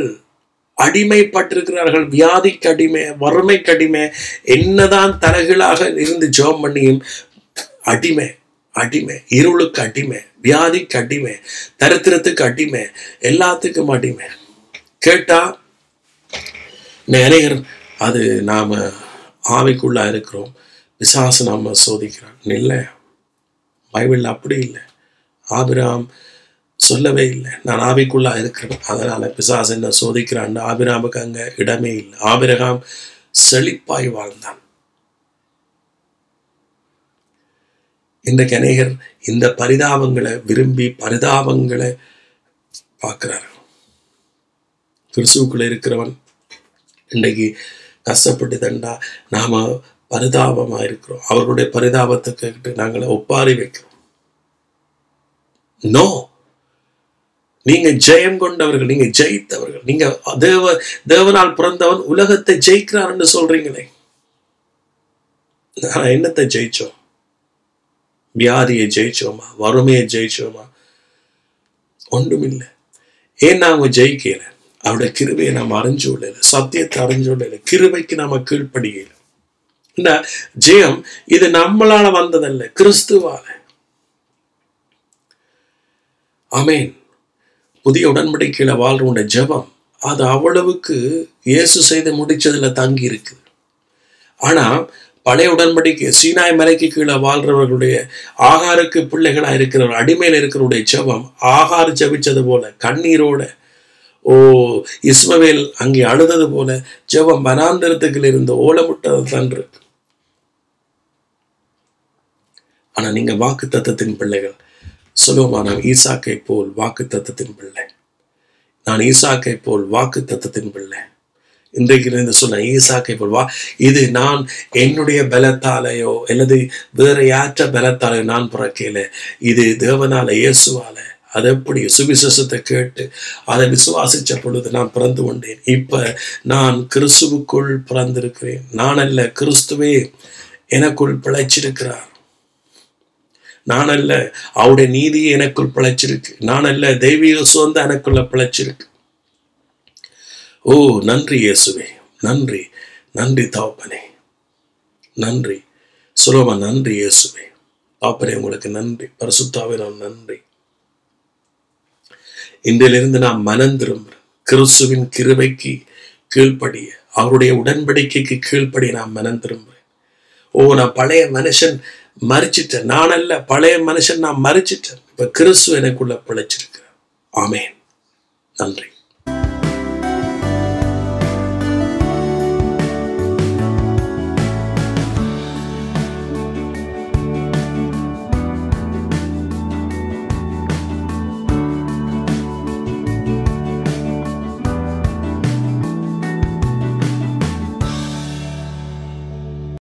வியாதிக்கு அடிமை, வறுமைக்கு அடிமை, என்னதான் தலைகளாக இருந்து ஜெபம் பண்ணியும் அடிமை, இருளுக்கு அடிமை, வியாதிக்கு அடிமை, தரித்திரத்துக்கு அடிமை, எல்லாத்துக்கும் அடிமை. கேட்டா நிறைய அது நாம ஆவிக்குள்ளா இருக்கிறோம், பிசாசு நாம சோதிக்கிறான். இல்லை, பைபிள் அப்படி இல்லை. ஆபிரகாம் சொல்லவே இல்லை நான் ஆவிக்குள்ளா இருக்கிறேன், அதனால பிசாசு என்ன சோதிக்கிறான். ஆபிரகாமுக்கு அங்க இடமே இல்லை. ஆபிரகாம் செழிப்பாய் வாழ்ந்தான். இன்றைக்கு அநேகர் இந்த பரிதாபங்களை விரும்பி பரிதாபங்களை பார்க்கிறார்கள். கிறிஸ்துவுக்குள்ள இருக்கிறவன் இன்றைக்கு கஷ்டப்பட்டு தண்டா நாம பரிதாபமா இருக்கிறோம். அவர்களுடைய பரிதாபத்தை கேட்டு நாங்களை ஒப்பாரி வைக்கிறோம். நோ, நீங்க ஜெயம் கொண்டவர்கள், நீங்க ஜெயித்தவர்கள், நீங்க தேவனால் பிறந்தவன் உலகத்தை ஜெயிக்கிறார் என்று சொல்றீங்களே. நான் என்னத்தை ஜெயிச்சோம்? வியாதியை ஜெயிச்சோமா? வறுமையை ஜெயிச்சோமா? ஒன்றுமில்லை. ஏன் நாம ஜெயிக்கல? அவருடைய கிருபையை நாம் அறிஞ்சு கொள்ளல, சத்தியத்தை அறிஞ்சு கொள்ளல, கிருபைக்கு நாம கீழ்ப்படியல. இந்த ஜெயம் இது நம்மளால வந்ததல்ல, கிறிஸ்துவால. ஆமென். புதிய உடன்படிக்கையில வாழ்ற ஜெபம் அது அவ்வளவுக்கு இயேசு செய்து முடிச்சதுல தங்கி இருக்குது. ஆனா பழைய உடன்படிக்கை சீனாய் மலைக்கு கீழே வாழ்றவர்களுடைய, ஆகாருக்கு பிள்ளைகளா இருக்கிறவர், அடிமையில இருக்கிறவருடைய ஜெபம் ஆகார் ஜெபிச்சது போல கண்ணீரோட, இஸ்மவேல் அங்கே அழுதது போல ஜெபம் வனாந்தரத்துக்கு இருந்த ஓலமுட்டது தான் இருக்கு. ஆனா நீங்க வாக்கு தத்தத்தின் பிள்ளைகள். சொல்லுவோமா, நான் ஈசாக்கை போல் வாக்கு தத்தத்தின் பிள்ளை, நான் ஈசாக்கை போல் வாக்கு தத்தத்தின் பிள்ளை. இன்றைக்கு இருந்து சொன்ன ஈசாக்கை போல் இது நான் என்னுடைய பலத்தாலேயோ அல்லது வேற யாற்ற பலத்தாலேயோ நான் பிறக்கல, இது தேவனால, இயேசுவால. அது எப்படி? சுவிசேஷத்தை கேட்டு அதை விசுவாசிச்ச பொழுது நான் பிறந்து கொண்டேன். இப்ப நான் கிறிஸ்துவுக்குள் பிறந்திருக்கிறேன். நான் அல்ல, கிறிஸ்துவே எனக்குள் பிழைச்சிருக்கிறார். நான் அல்ல, அவருடைய நீதி எனக்குள் பிழைச்சிருக்கு. நான் அல்ல, தெய்வீக சுதந்திரம் எனக்குள்ள பிழைச்சிருக்கு. நன்றி இயேசுவே, நன்றி, நன்றி தகப்பனே, நன்றி. சொல்லுமா, நன்றி இயேசுவே. தகப்பனே உங்களுக்கு நன்றி. பரிசுத்தாவே நான் நன்றி. இன்றிலிருந்து நான் மனம் திரும்புறேன். கிறிஸ்துவின் கிருபைக்கு கீழ்ப்படிய, அவருடைய உடன்படிக்கைக்கு கீழ்ப்படிய நான் மனம் திரும்புறேன். நான் பழைய மனுஷன் மறிச்சிட்டேன். நான் அல்ல, பழைய மனுஷன் நான் மறிச்சிட்டேன். இப்ப கிறிஸ்து எனக்குள்ள பிழைச்சிருக்கிறேன். ஆமென். நன்றி.